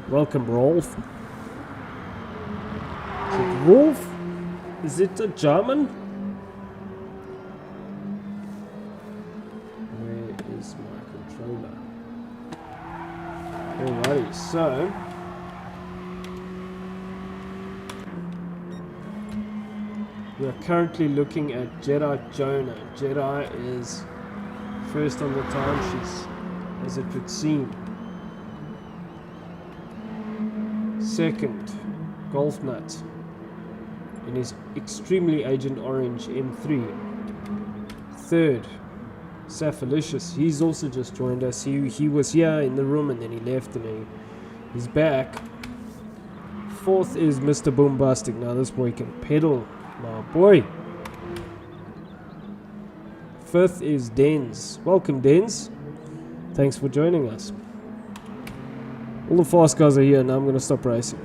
Welcome, Rolf. Is it Rolf? Is it a German? Where is my controller? Alrighty, so we are currently looking at Jedi Jonah. Jedi is first on the timesheets, as it would seem. Second, Golf Nut in his extremely Agent Orange M3. Third, Safalicious. He's also just joined us. He was here in the room and then he left and he's back. Fourth is Mr. Boombastic. Now this boy can pedal, my boy. Fifth is Dens. Welcome, Dens. Thanks for joining us. All the fast guys are here. Now I'm going to stop racing.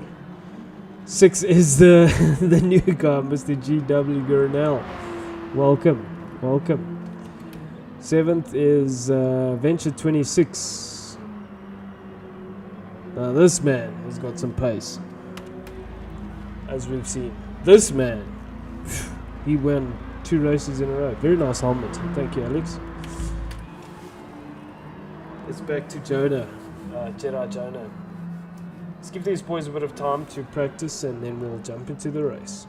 6 is the new guy, Mr. GW Gurnell. Welcome. 7th is Venture 26. Now this man has got some pace, as we've seen. This man, he won 2 races in a row. Very nice helmet. Thank you, Alex. It's back to Jonah. Jedi Jonah. Let's give these boys a bit of time to practice and then we'll jump into the race.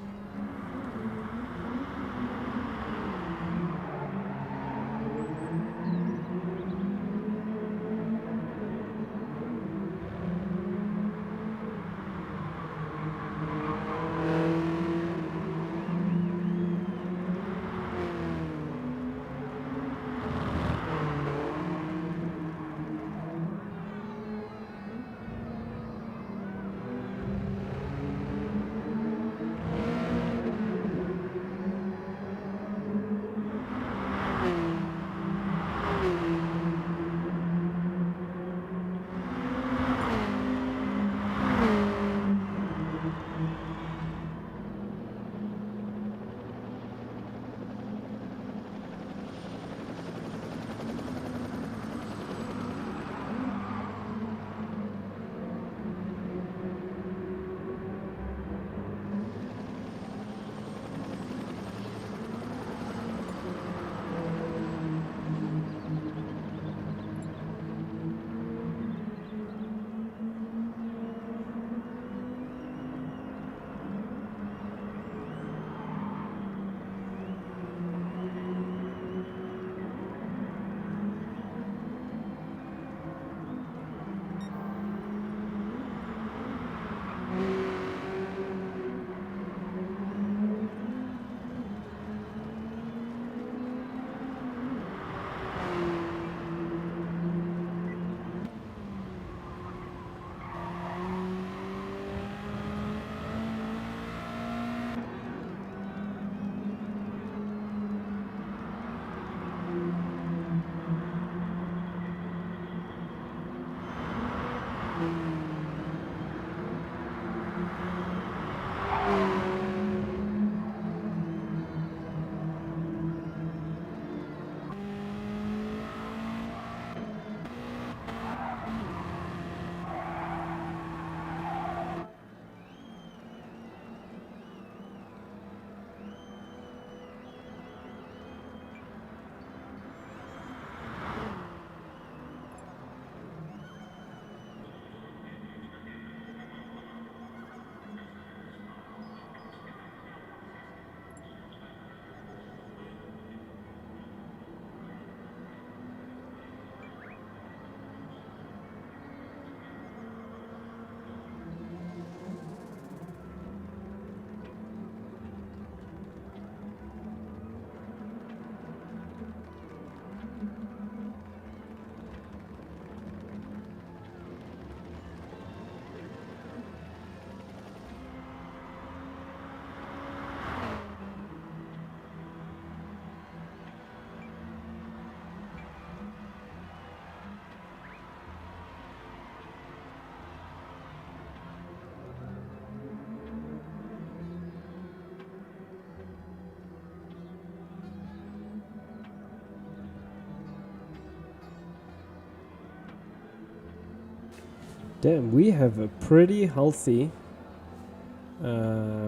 Damn, we have a pretty healthy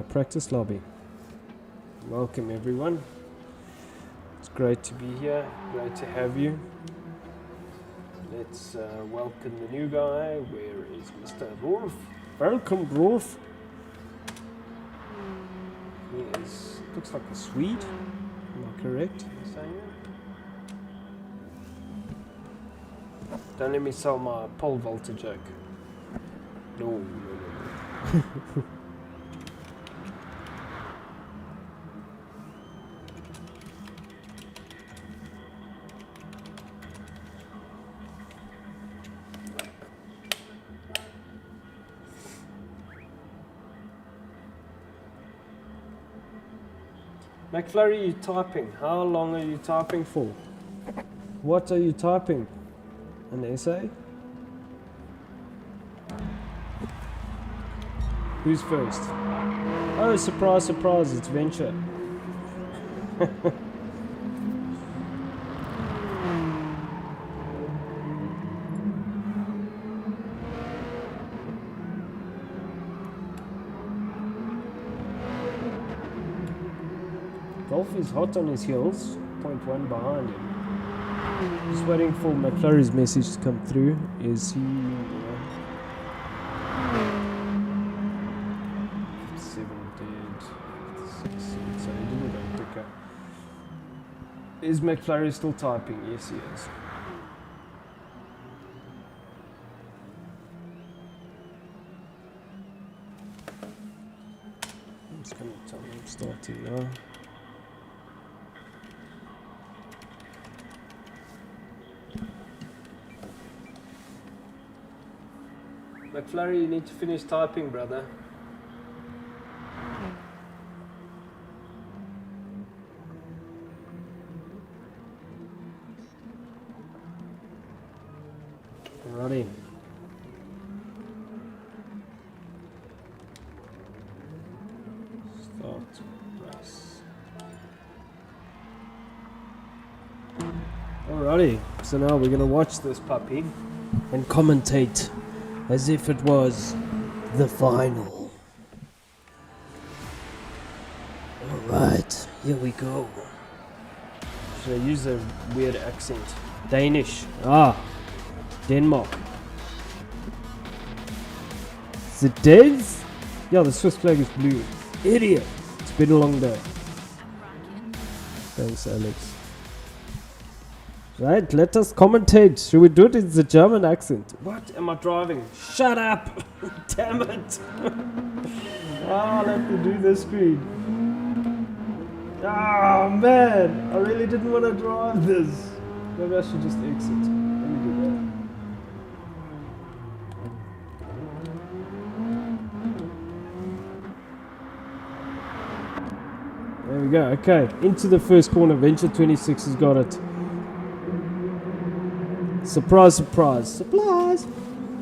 practice lobby. Welcome everyone. It's great to be here. Great to have you. Let's welcome the new guy. Where is Mr. Rolf? Welcome, Rolf. He is, looks like a Swede. Am I correct in saying that? Don't let me sell my pole vaulter joke. No. McFlurry, you typing? How long are you typing for? What are you typing? An essay? Who's first? Oh, surprise, surprise, it's Venture. Golf is hot on his heels, 0.1 behind him. Just waiting for McFlurry's message to come through. Is he... 7 dead, 6, so he didn't go quicker. Is McFlurry still typing? Yes, he is. I'm just going to tell him I'm starting now. McFlurry, you need to finish typing, brother. Alrighty. Start race. Alrighty, so now we're gonna watch this puppy and commentate as if it was the final. Alright, here we go. Should I use a weird accent? Danish. Ah, Denmark. Is it Danes? Yeah, the Swiss flag is blue. Idiot. It's been a long day. Thanks, Alex. Right, let us commentate. Should we do it in the German accent? What am I driving? Shut up! Damn it! I'll have to do this screen. Oh man! I really didn't want to drive this. Maybe I should just exit. Let me do that. There we go. Okay, into the first corner. Venture 26 has got it. Surprise, surprise, surprise!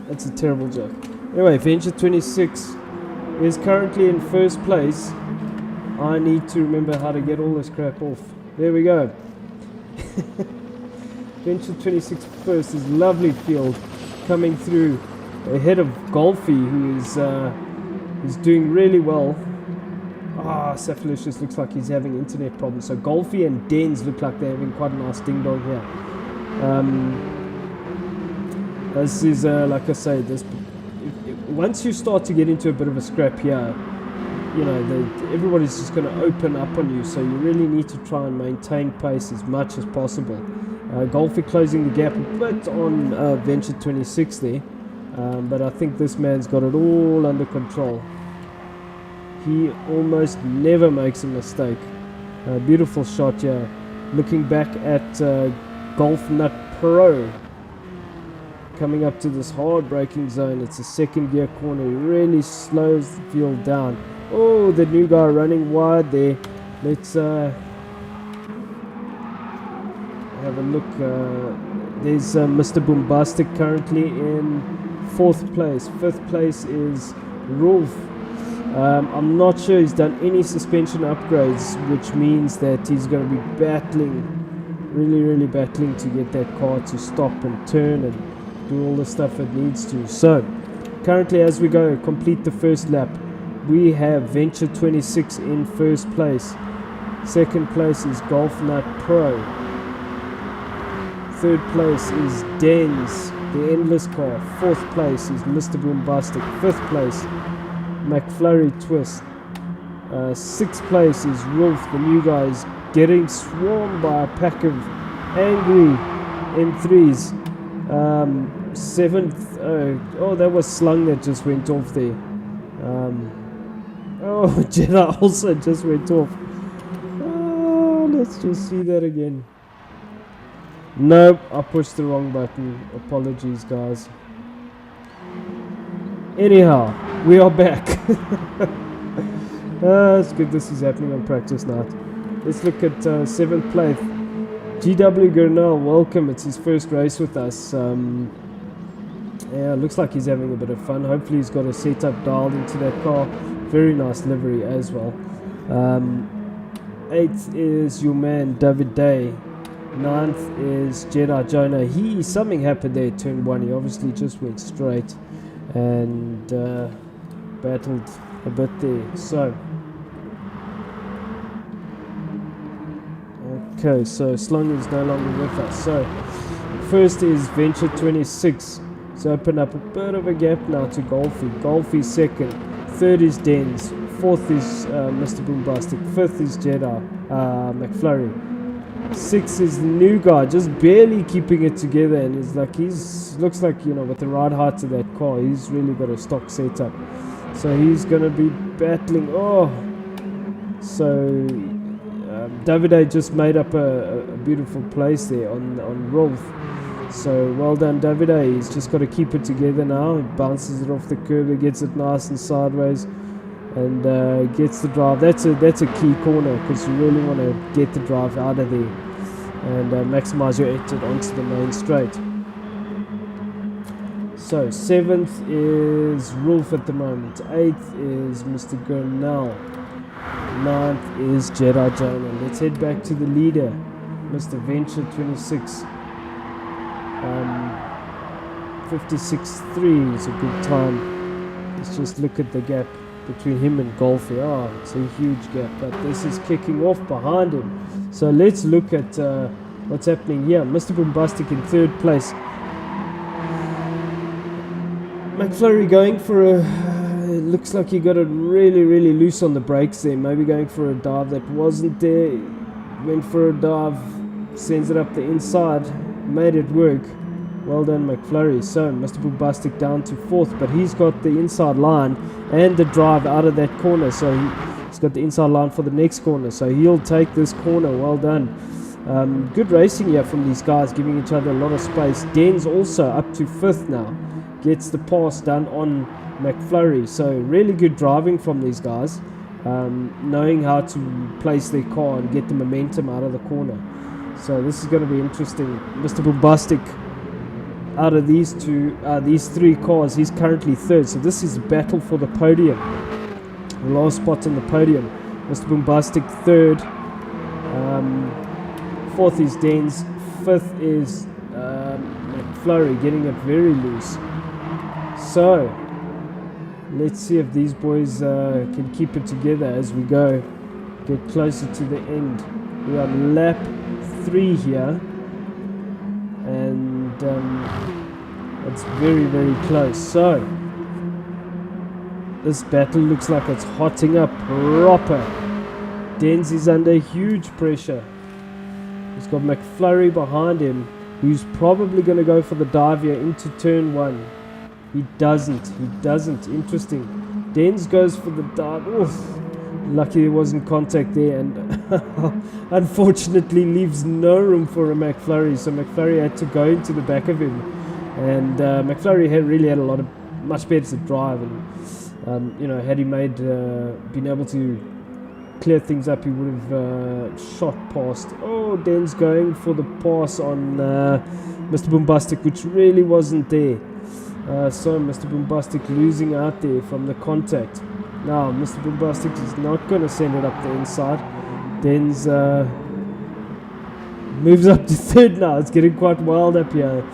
That's a terrible joke. Anyway, Venture 26 is currently in first place. I need to remember how to get all this crap off. There we go. Venture 26 first is lovely field coming through ahead of Golfy, who is doing really well. Ah, Cephalicious looks like he's having internet problems. So Golfy and Dens look like they're having quite a nice ding dong here. This is, like I say, once you start to get into a bit of a scrap here, you know, everybody's just going to open up on you, so you really need to try and maintain pace as much as possible. Golfy closing the gap a bit on Venture 26 there, but I think this man's got it all under control. He almost never makes a mistake. Beautiful shot here. Looking back at Golf Nut Pro. Coming up to this hard braking zone. It's a second gear corner. He really slows the field down. Oh, the new guy running wide there. Let's have a look. There's Mr. Bombastic currently in 4th place. 5th place is Rolf. I'm not sure he's done any suspension upgrades, which means that he's going to be battling, really battling to get that car to stop and turn and do all the stuff it needs to. So currently as we go, complete the first lap, we have Venture 26 in first place. Second place is Golf Nut Pro. Third place is Dens, the Endless Car. Fourth place is Mr. Boombastic. Fifth place, McFlurry Twist. Sixth place is Rolf, the new guys, getting swarmed by a pack of angry M3s. Seventh, oh, that was Slung that just went off there. Oh, Jedi also just went off. Let's just see that again. Nope, I pushed the wrong button. Apologies, guys. Anyhow, we are back. It's good this is happening on practice night. Let's look at 7th place. GW Gurnell, welcome. It's his first race with us. Yeah, looks like he's having a bit of fun. Hopefully he's got a setup dialed into that car. Very nice livery as well. 8th is your man David Day. 9th is Jedi Jonah. Something happened there, turn 1. He obviously just went straight and battled a bit there. So, okay, so Slung is no longer with us. So, first is Venture 26. So open up a bit of a gap now to Golfy. Golfy second. Third is Dens. Fourth is Mr. Boombastic. Fifth is Jedi McFlurry. Sixth is the new guy, just barely keeping it together, and it's like looks like, you know, with the ride height of that car, he's really got a stock setup. So he's gonna be battling. Oh, so Davide just made up a beautiful place there on Rolf. So well done, Davide. He's just got to keep it together now. He bounces it off the curb, he gets it nice and sideways, and gets the drive. That's a key corner, because you really want to get the drive out of there and maximize your exit onto the main straight. So 7th is Rolf at the moment. 8th is Mr. Gurnell. 9th is Jedi Jonah. Let's head back to the leader, Mr. Venture 26. 56.3 is a good time. Let's just look at the gap between him and Golfy. Oh, it's a huge gap, but this is kicking off behind him. So let's look at what's happening here. Mr. Boombastic in 3rd place. McFlurry going for a... it looks like he got it really, really loose on the brakes there. Maybe going for a dive that wasn't there. Went for a dive, sends it up the inside, made it work. Well done, McFlurry. So Mr. Boombastic down to 4th, but he's got the inside line and the drive out of that corner. So he's got the inside line for the next corner. So he'll take this corner. Well done. Good racing here from these guys, giving each other a lot of space. Den's also up to 5th now. Gets the pass done on McFlurry. So really good driving from these guys, knowing how to place their car and get the momentum out of the corner. So this is going to be interesting. Mr. Boombastic, out of these 3 cars, he's currently 3rd. So this is a battle for the podium. The last spot on the podium. Mr. Boombastic 3rd. 4th is Dens. 5th is McFlurry, getting it very loose. So let's see if these boys can keep it together as we go, get closer to the end. We are lap 3 here, and it's very, very close. So this battle looks like it's hotting up proper. Dens is under huge pressure. He's got McFlurry behind him, who's probably going to go for the dive here into turn 1. He doesn't. Interesting. Dens goes for the dive. Oof. Lucky there wasn't contact there, and unfortunately leaves no room for a McFlurry. So McFlurry had to go into the back of him, and McFlurry really had much better to drive. And you know, had he been able to clear things up, he would have shot past. Oh, Den's going for the pass on Mr. Boombastic, which really wasn't there. So Mr. Boombastic losing out there from the contact. Now Mr. Boombastic is not going to send it up the inside. Den's moves up to 3rd now. It's getting quite wild up here.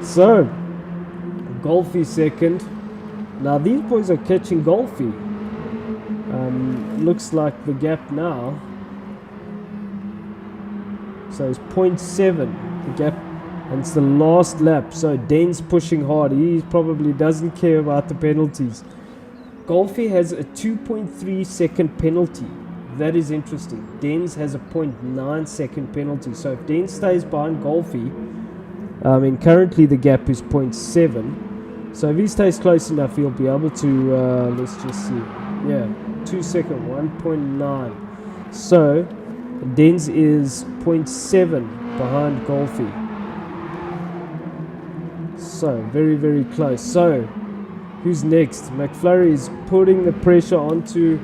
So Golfy second. Now these boys are catching Golfy. Looks like the gap now. So it's 0.7, the gap, and it's the last lap. So Dane's pushing hard. He probably doesn't care about the penalties. Golfy has a 2.3 second penalty. That is interesting. Danes has a 0.9 second penalty. So if Dane stays behind Golfy, currently the gap is 0.7. So if he stays close enough, he'll be able to, let's just see. Yeah, 2 second, 1.9. So Danes is 0.7 behind Golfy. So very, very close. So who's next? McFlurry is putting the pressure onto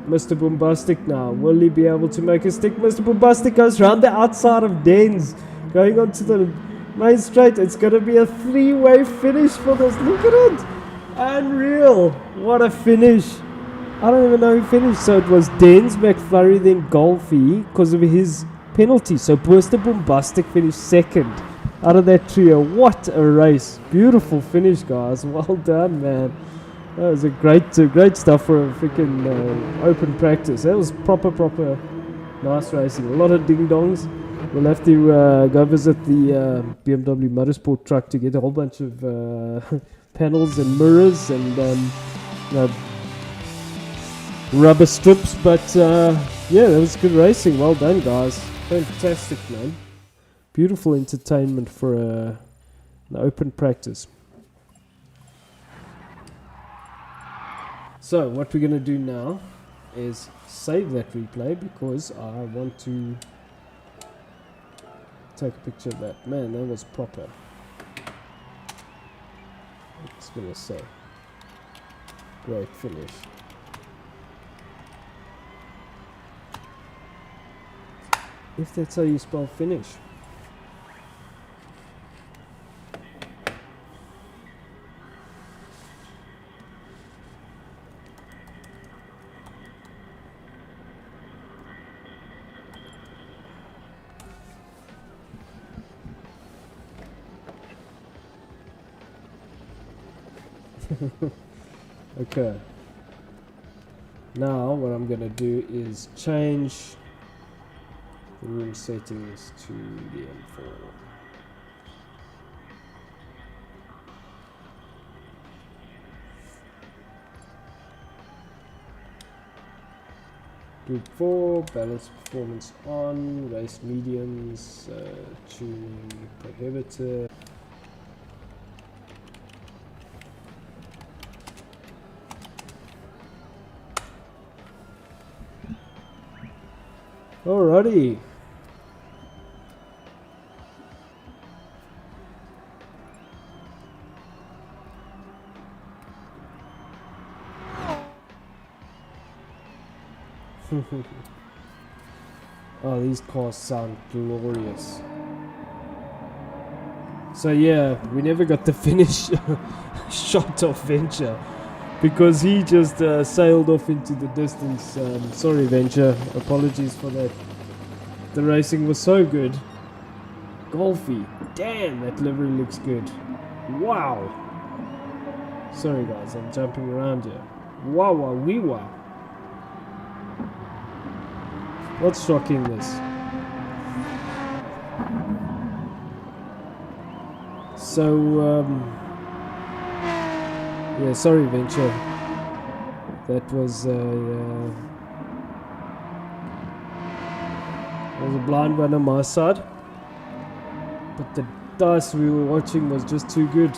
Mr. Bombastic now. Will he be able to make a stick? Mr. Bombastic goes round the outside of Danes, going onto the main straight. It's going to be a 3-way finish for this. Look at it. Unreal. What a finish. I don't even know who finished. So it was Danes, McFlurry, then Golfy because of his penalty. So Mr. Bombastic finished second out of that trio. What a race. Beautiful finish, guys. Well done, man. That was a great stuff for a freaking open practice. That was proper nice racing. A lot of ding-dongs. We'll have to go visit the BMW Motorsport truck to get a whole bunch of panels and mirrors and rubber strips. But yeah, that was good racing. Well done, guys. Fantastic, man. Beautiful entertainment for an open practice. So what we're going to do now is save that replay because I want to take a picture of that. Man, that was proper. I was going to say, great finish. If that's how you spell finish. Okay. Now what I'm going to do is change the room settings to the M4. Group 4, balance performance on, race mediums, tune prohibited. Alrighty. Oh, these cars sound glorious. So yeah, we never got the finish shot of Venture because he just sailed off into the distance. Sorry, Venture. Apologies for that. The racing was so good. Golfy. Damn, that livery looks good. Wow. Sorry, guys. I'm jumping around here. Wow, wow, wee wow. What's shocking this? So, yeah, sorry, Venture. That was a blind one on my side. But the dice we were watching was just too good.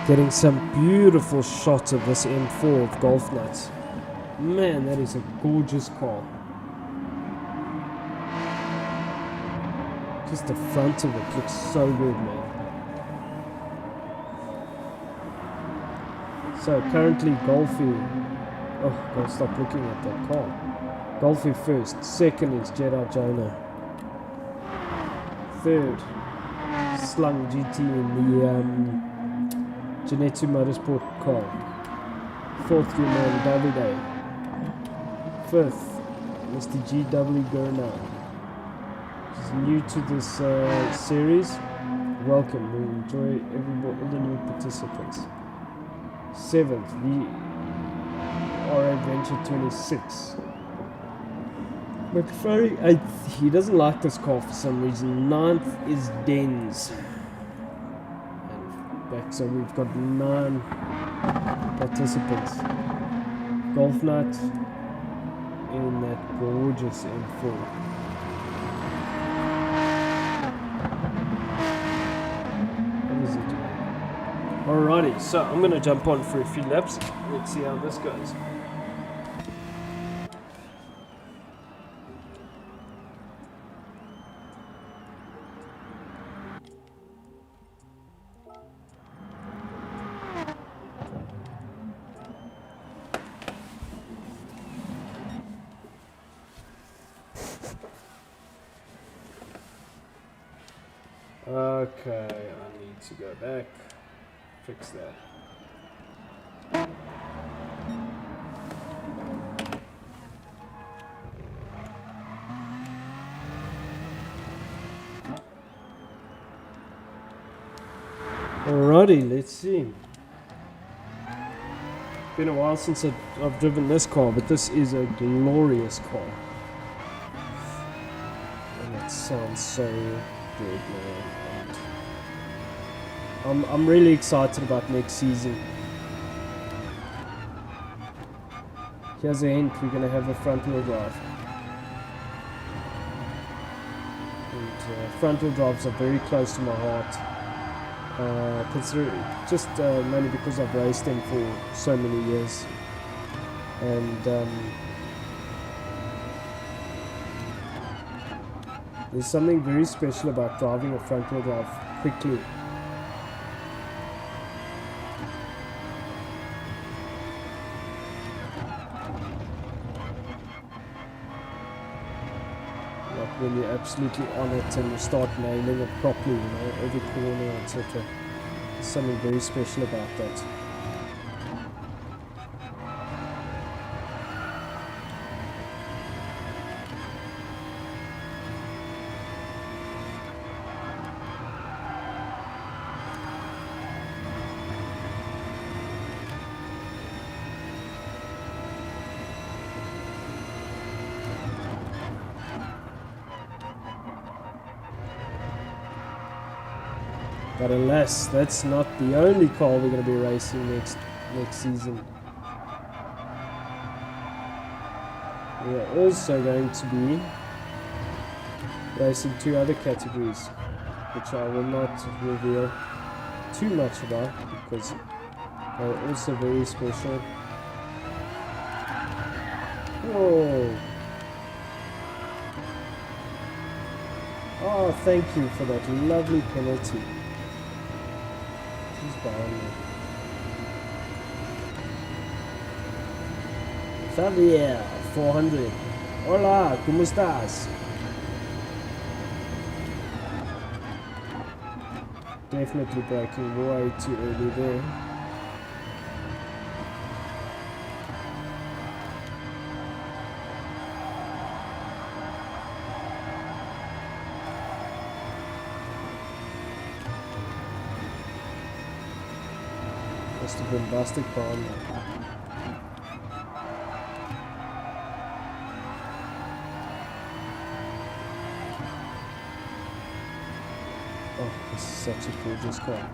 Getting some beautiful shots of this M4 of Golf Nuts. Man, that is a gorgeous car. Just the front of it looks so good, man. So currently Golfy, oh, gotta stop looking at that car. Golfy first, second is Jedi Jonah. Third, Slung GT in the Genetsu Motorsport car. Fourth, Yuman Davide. Fifth, Mr. GW Gurna. He's new to this series. Welcome, we enjoy all the new participants. Seventh, VR Adventure 26. McFurry 8th, he doesn't like this car for some reason. 9th is Denz. And back, so we've got 9 participants. Golf Nut in that gorgeous M4. What is it? Alrighty, so I'm going to jump on for a few laps. Let's see how this goes. Okay, I need to go back, fix that. Alrighty, let's see. Been a while since I've driven this car, but this is a glorious car. And it sounds so good, man. I'm really excited about next season. Here's a hint, we're going to have a front wheel drive. And front wheel drives are very close to my heart. Just mainly because I've raced them for so many years. And there's something very special about driving a front wheel drive quickly. When you're absolutely on it and you start nailing it properly, you know, every corner, etc. There's something very special about that. But alas, that's not the only car we're going to be racing next season. We are also going to be racing 2 other categories, which I will not reveal too much about because they're also very special. Whoa! Oh, thank you for that lovely penalty. He's behind me. Javier, 400. Hola, ¿cómo estás? Definitely braking way too early there. Must have been busted behind me. Oh, this is such a gorgeous car.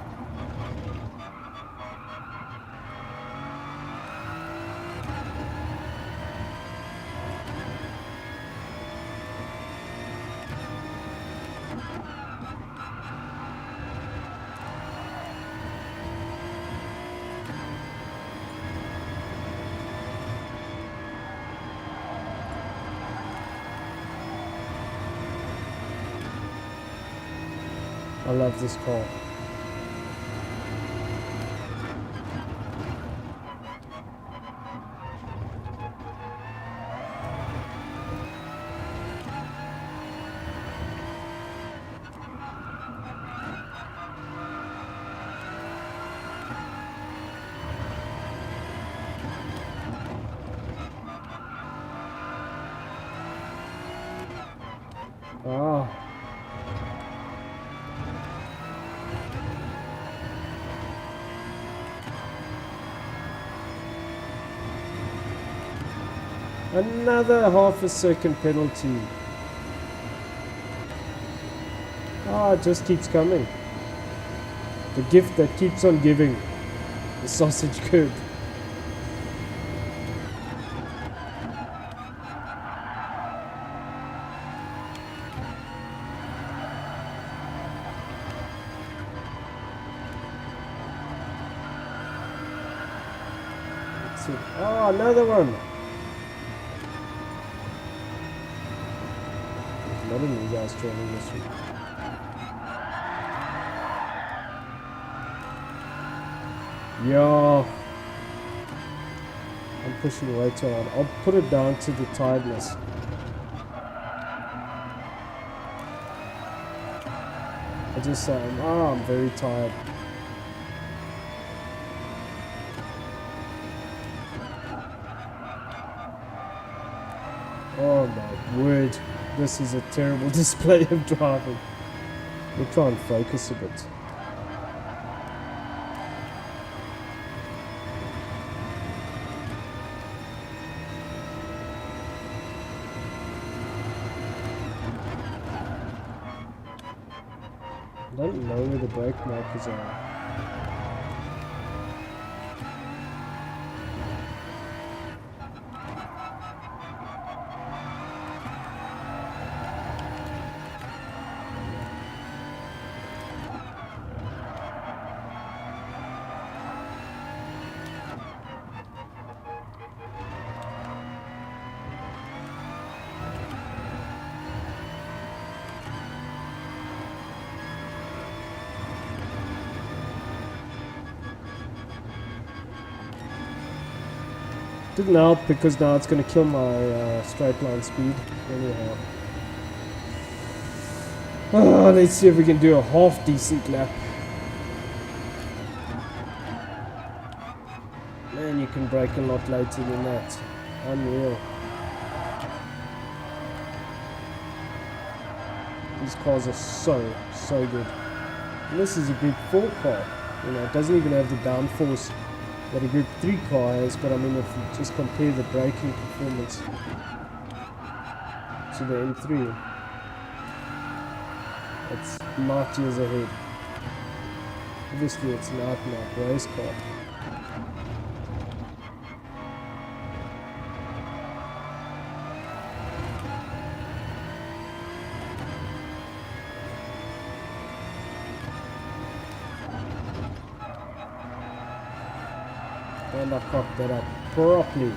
I love this car. Ah. Another half a second penalty. Ah, it just keeps coming. The gift that keeps on giving. The sausage curb. Oh, another one. There's a lot of new guys joining this week. Yo. I'm pushing way too hard. I'll put it down to the tiredness. I just say, I'm very tired. Oh my word, this is a terrible display of driving. We'll try and focus a bit. I don't know where the brake markers are. Didn't help because now it's going to kill my straight line speed. Anyhow. Let's see if we can do a half decent lap. Man, you can brake a lot later than that. Unreal. These cars are so good. And this is a Group 4 car. You know, it doesn't even have the downforce that a Group 3 car has, but I mean, if you just compare the braking performance to the M3, it's light years ahead. Obviously, it's an out-and-out race car. And I cocked that up properly.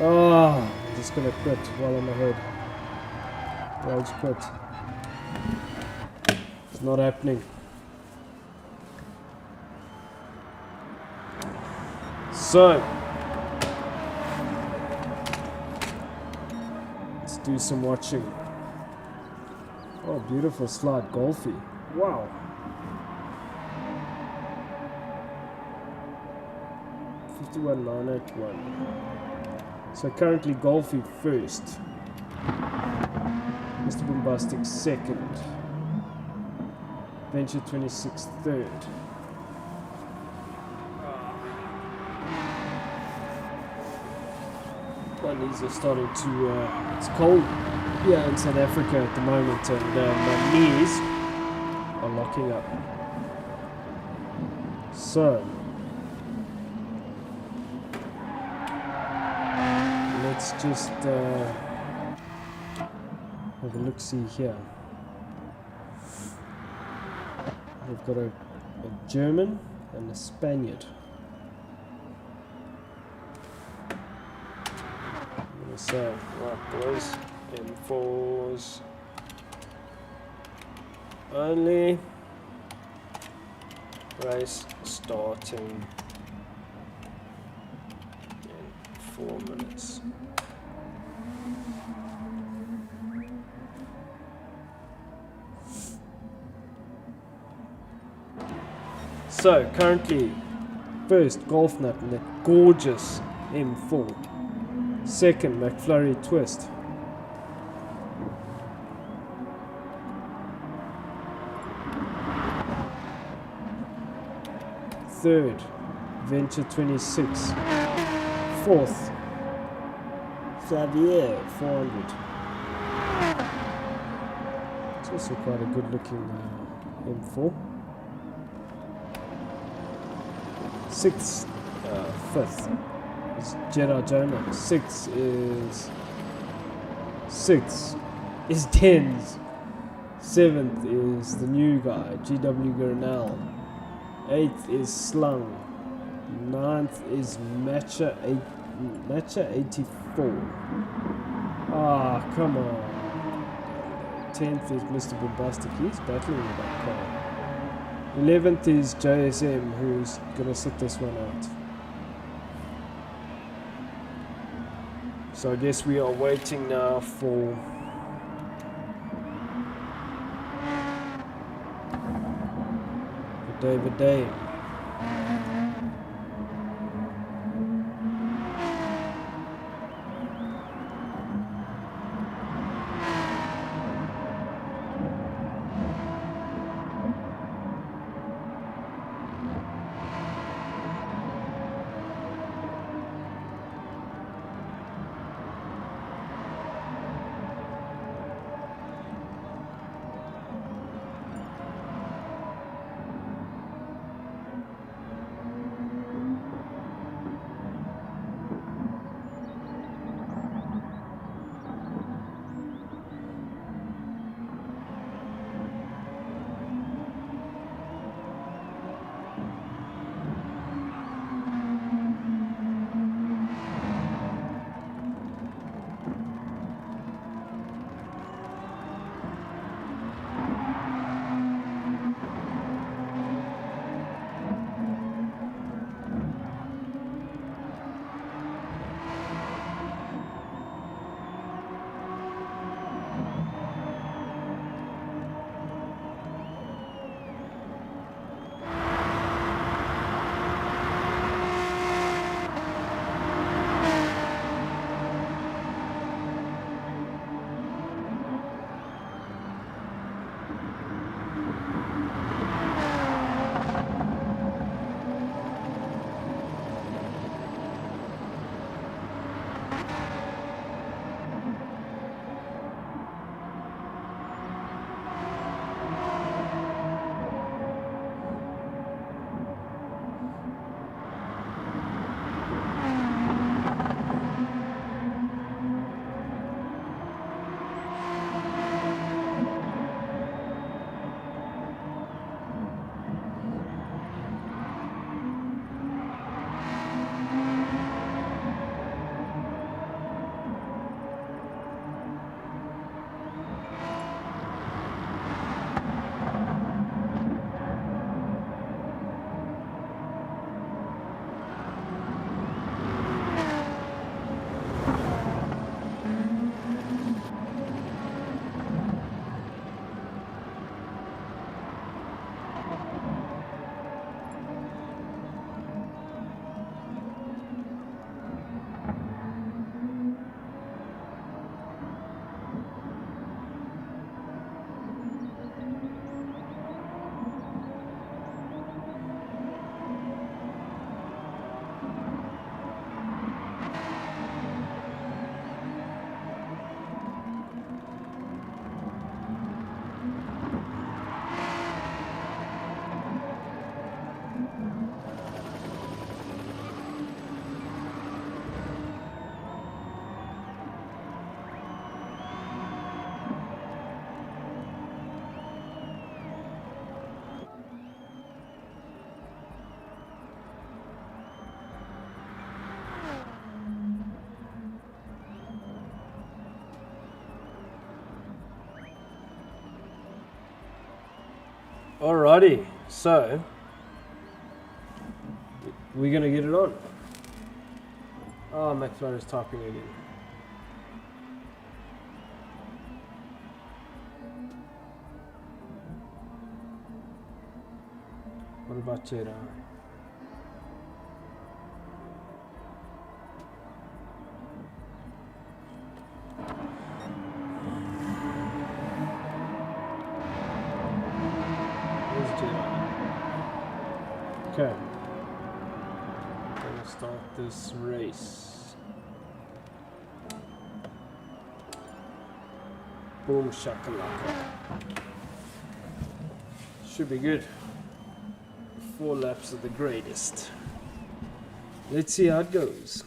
I'm just gonna quit while I'm ahead. Rage quit. It's not happening. So let's do some watching. Oh, beautiful slide, Golfy. Wow. 51981. So currently Golfy first. Mr. Bombastic second. Venture 26 third. My knees are starting to, it's cold here in South Africa at the moment, and my knees are locking up. So let's just have a look-see here. We've got a German and a Spaniard. So, right boys, M4s. only. Race starting in 4 minutes. So currently, first Golf Nut in that gorgeous M4. Second McFlurry Twist. Third, Venture 26. Fourth, Xavier 400. It's also quite a good looking M4. Sixth, fifth is Gerard Jonah. Sixth is Tens. Seventh is the new guy, GW Gurnell. 8th is Slung. 9th is Matcha 84. Ah, come on. 10th is Mr. Bombastic. He's battling with that car. 11th is JSM, who's gonna sit this one out. So I guess we are waiting now for David Day. Alrighty, so we're gonna get it on. Oh, McFlurry's typing again. What about Jedi? Okay, gonna start this race. Boom shakalaka. Should be good. 4 laps of the greatest. Let's see how it goes.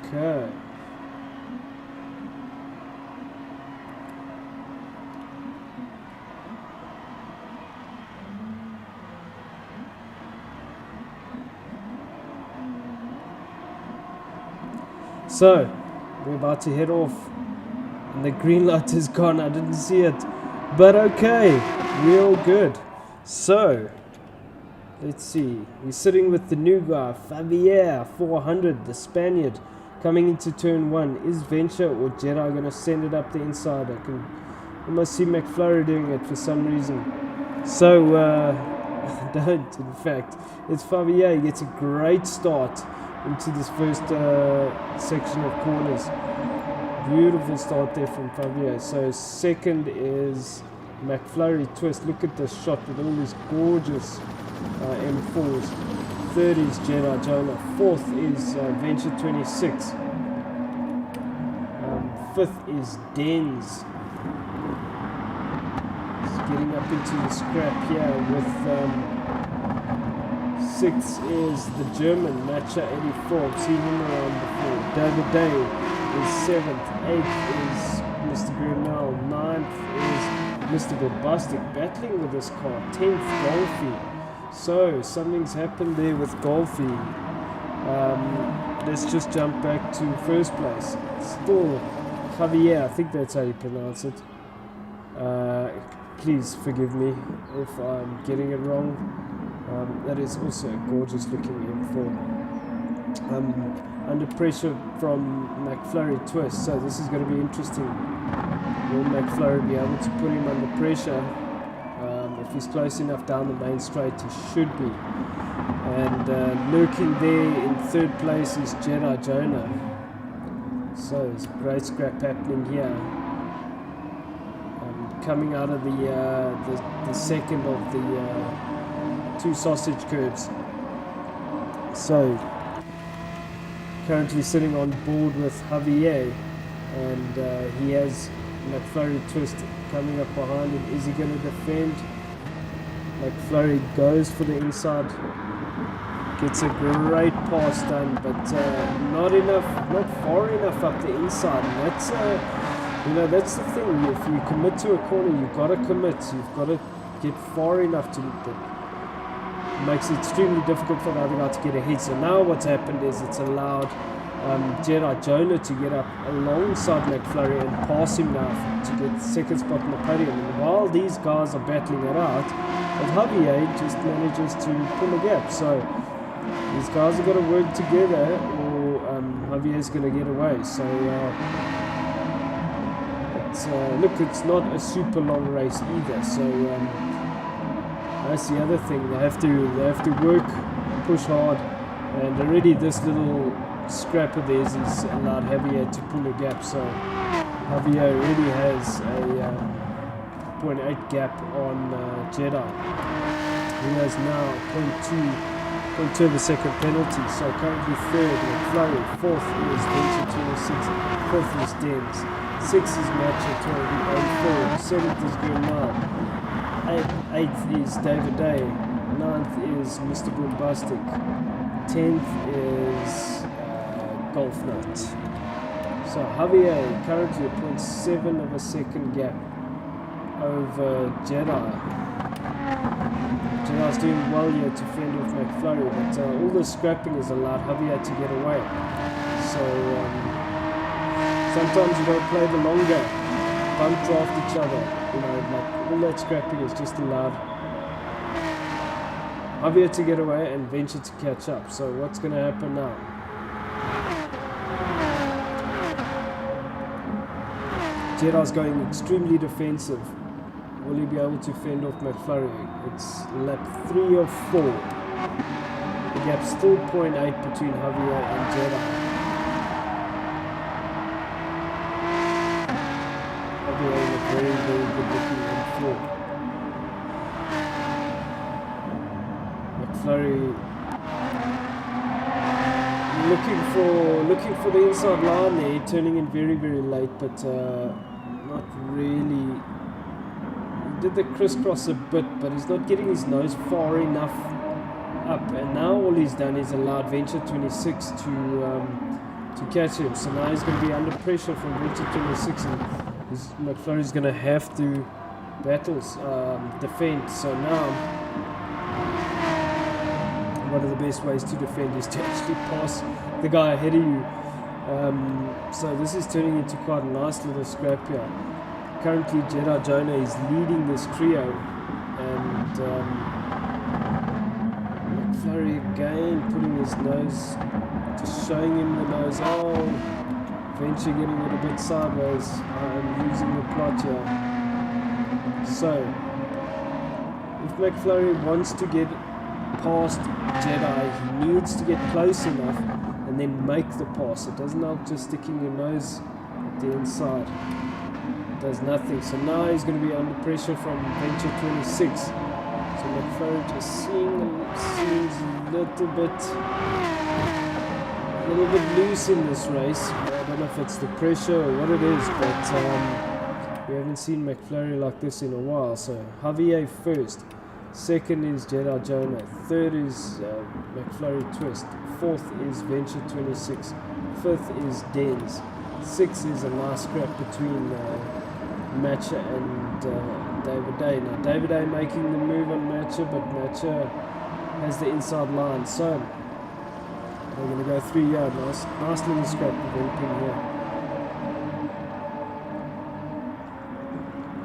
Okay. So, we're about to head off and the green light is gone. I didn't see it, but okay, we're all good. So, let's see. We're sitting with the new guy, Fabier 400, the Spaniard, coming into turn 1. Is Venture or Jedi going to send it up the inside? I can almost see McFlurry doing it for some reason. So, don't, in fact. It's Fabier. He gets a great start into this first section of corners. Beautiful start there from Fabier. So, second is McFlurry Twist. Look at this shot with all these gorgeous M4s. Third is Jedi Jonah. Fourth is Venture 26. Fifth is Denz. He's getting up into the scrap here with sixth is the German Matcha 84. I've seen him around before. David Day is seventh. Eighth is Mr. Grinnell. Ninth is Mr. Bombastic battling with this car. 10th Golfy. So, something's happened there with Golfy. Let's just jump back to first place. Still Javier, I think that's how you pronounce it. Please forgive me if I'm getting it wrong. That is also a gorgeous looking M4. Under pressure from McFlurry Twist, so this is going to be interesting. Will McFlurry be able to put him under pressure? If he's close enough down the main straight, he should be. And lurking there in third place is Jedi Jonah. So there's a great scrap happening here. Coming out of the second of the 2 sausage curbs. So currently sitting on board with Javier, and he has McFlurry Twist coming up behind him. Is he going to defend? McFlurry goes for the inside, gets a great pass done, but not far enough up the inside. And that's that's the thing. If you commit to a corner, you've got to commit. You've got to get far enough to. It makes it extremely difficult for the other guy to get ahead. So now what's happened is it's allowed Jedi Jonah to get up alongside McFlurry and pass him now to get the second spot in the podium. And while these guys are battling it out, Javier just manages to pull a gap. So these guys have got to work together, or Javier's going to get away. So look, it's not a super long race either. So that's the other thing. They have to work, push hard, and already this little scrap of theirs is allowed Javier to pull a gap. So Javier already has a 0.8 gap on Jedi. He has now 0.2 of a second penalty. So currently third McFlurry, fourth is Venture 26, fifth is Denz, sixth is Matcha 24, seventh is Grinnell, eighth is David Day, ninth is Mr. Bombastic, 10th is Golf Nut. So Javier currently a 0.7 of a second gap over Jedi. Gerard's doing well here to fend off McFlurry, but all the scrapping has allowed Javier to get away. So sometimes you got to play the long game, bump draft each other. Like all that scrapping has just allowed Javier to get away and Venture to catch up. So what's going to happen now? Gerard's going extremely defensive. Will he be able to fend off McFlurry? It's lap 3 of 4. The gap's still 0.8 between Javier and Gerard. Javier in a very, very good looking M4. McFlurry looking for the inside line there, turning in very, very late, but not really. He did the crisscross a bit, but he's not getting his nose far enough up, and now all he's done is allowed Venture 26 to catch him. So now he's going to be under pressure from Venture 26, and McFlurry's going to have to defend. So now one of the best ways to defend is to actually pass the guy ahead of you. So this is turning into quite a nice little scrap here. Currently Gerard Jonah is leading this trio, and McFlurry again putting his nose, just showing him the nose. Oh, Venture getting it a bit sideways and losing the plot here. So if McFlurry wants to get past Jedi, he needs to get close enough and then make the pass. It doesn't help just sticking your nose at the inside. It does nothing. So now he's going to be under pressure from Venture 26. So McFlurry just seems a little bit loose in this race. I don't know if it's the pressure or what it is, but we haven't seen McFlurry like this in a while. So Javier first. Second is Gerard Jonah. Third is McFlurry Twist. Fourth is Venture 26. Fifth is Dens. Sixth is a nice scrap between Matcha and David Day. Now David Day making the move on Matcha, but Matcha has the inside line. So we're going to go 3 yard. Nice little scrap developing here.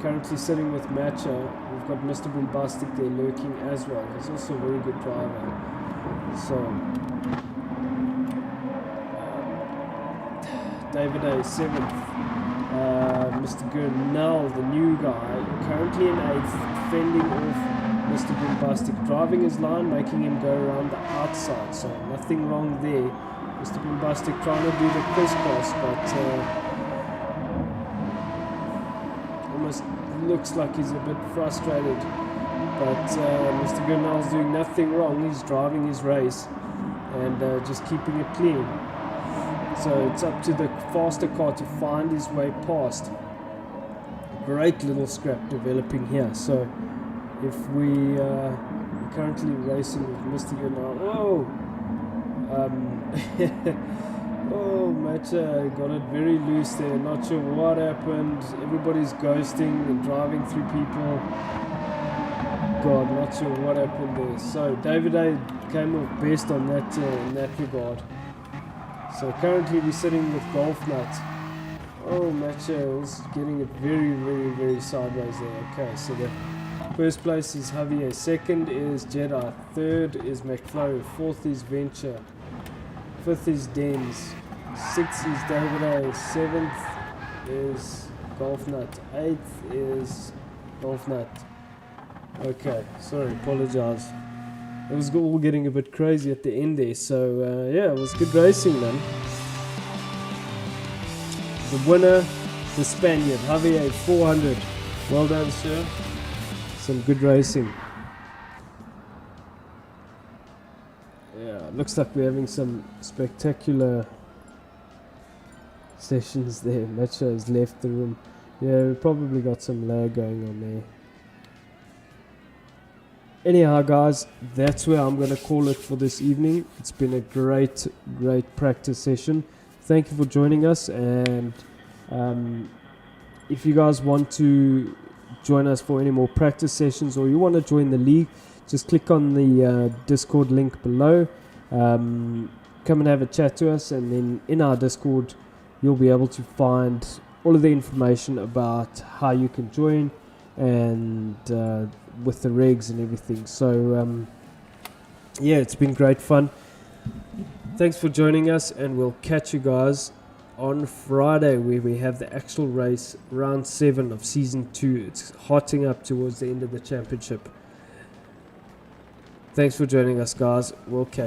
Currently sitting with Matcha, we've got Mr. Bombastic there lurking as well. He's also a very good driver. So David A 7th, Mr. Gurnell, the new guy, currently in 8th, fending off Mr. Bombastic, driving his line, making him go around the outside. So nothing wrong there. Mr. Bombastic trying to do the crisscross, but looks like he's a bit frustrated, but Mr. Gurnell's doing nothing wrong. He's driving his race and just keeping it clean. So it's up to the faster car to find his way past. Great little scrap developing here. So if we currently racing with Mr. Gurnell, oh, Matcha got it very loose there. Not sure what happened. Everybody's ghosting and driving through people. God, not sure what happened there. So David A came off best on that in that regard. So currently we're sitting with Golf Nut. Oh, Matcha was getting it very, very, very sideways there. Okay, so the first place is Javier. Second is Jedi. Third is McFlurry. Fourth is Venture. Fifth is Dens. Sixth is David A. Seventh is Golf Nut. Eighth is Golf Nut. Okay, sorry, apologize. It was all getting a bit crazy at the end there. So yeah, it was good racing, man. The winner, the Spaniard, Javier 400. Well done, sir. Some good racing. Yeah, looks like we're having some spectacular sessions there. Matcha has left the room. Yeah, we probably got some lag going on there. Anyhow, guys, that's where I'm going to call it for this evening. It's been a great practice session. Thank you for joining us, and if you guys want to join us for any more practice sessions, or you want to join the league, just click on the Discord link below. Come and have a chat to us, and then in our Discord you'll be able to find all of the information about how you can join and with the regs and everything. So yeah, it's been great fun. Thanks for joining us, and we'll catch you guys on Friday, where we have the actual race, round 7 of season 2. It's hotting up towards the end of the championship. Thanks for joining us, guys. We'll catch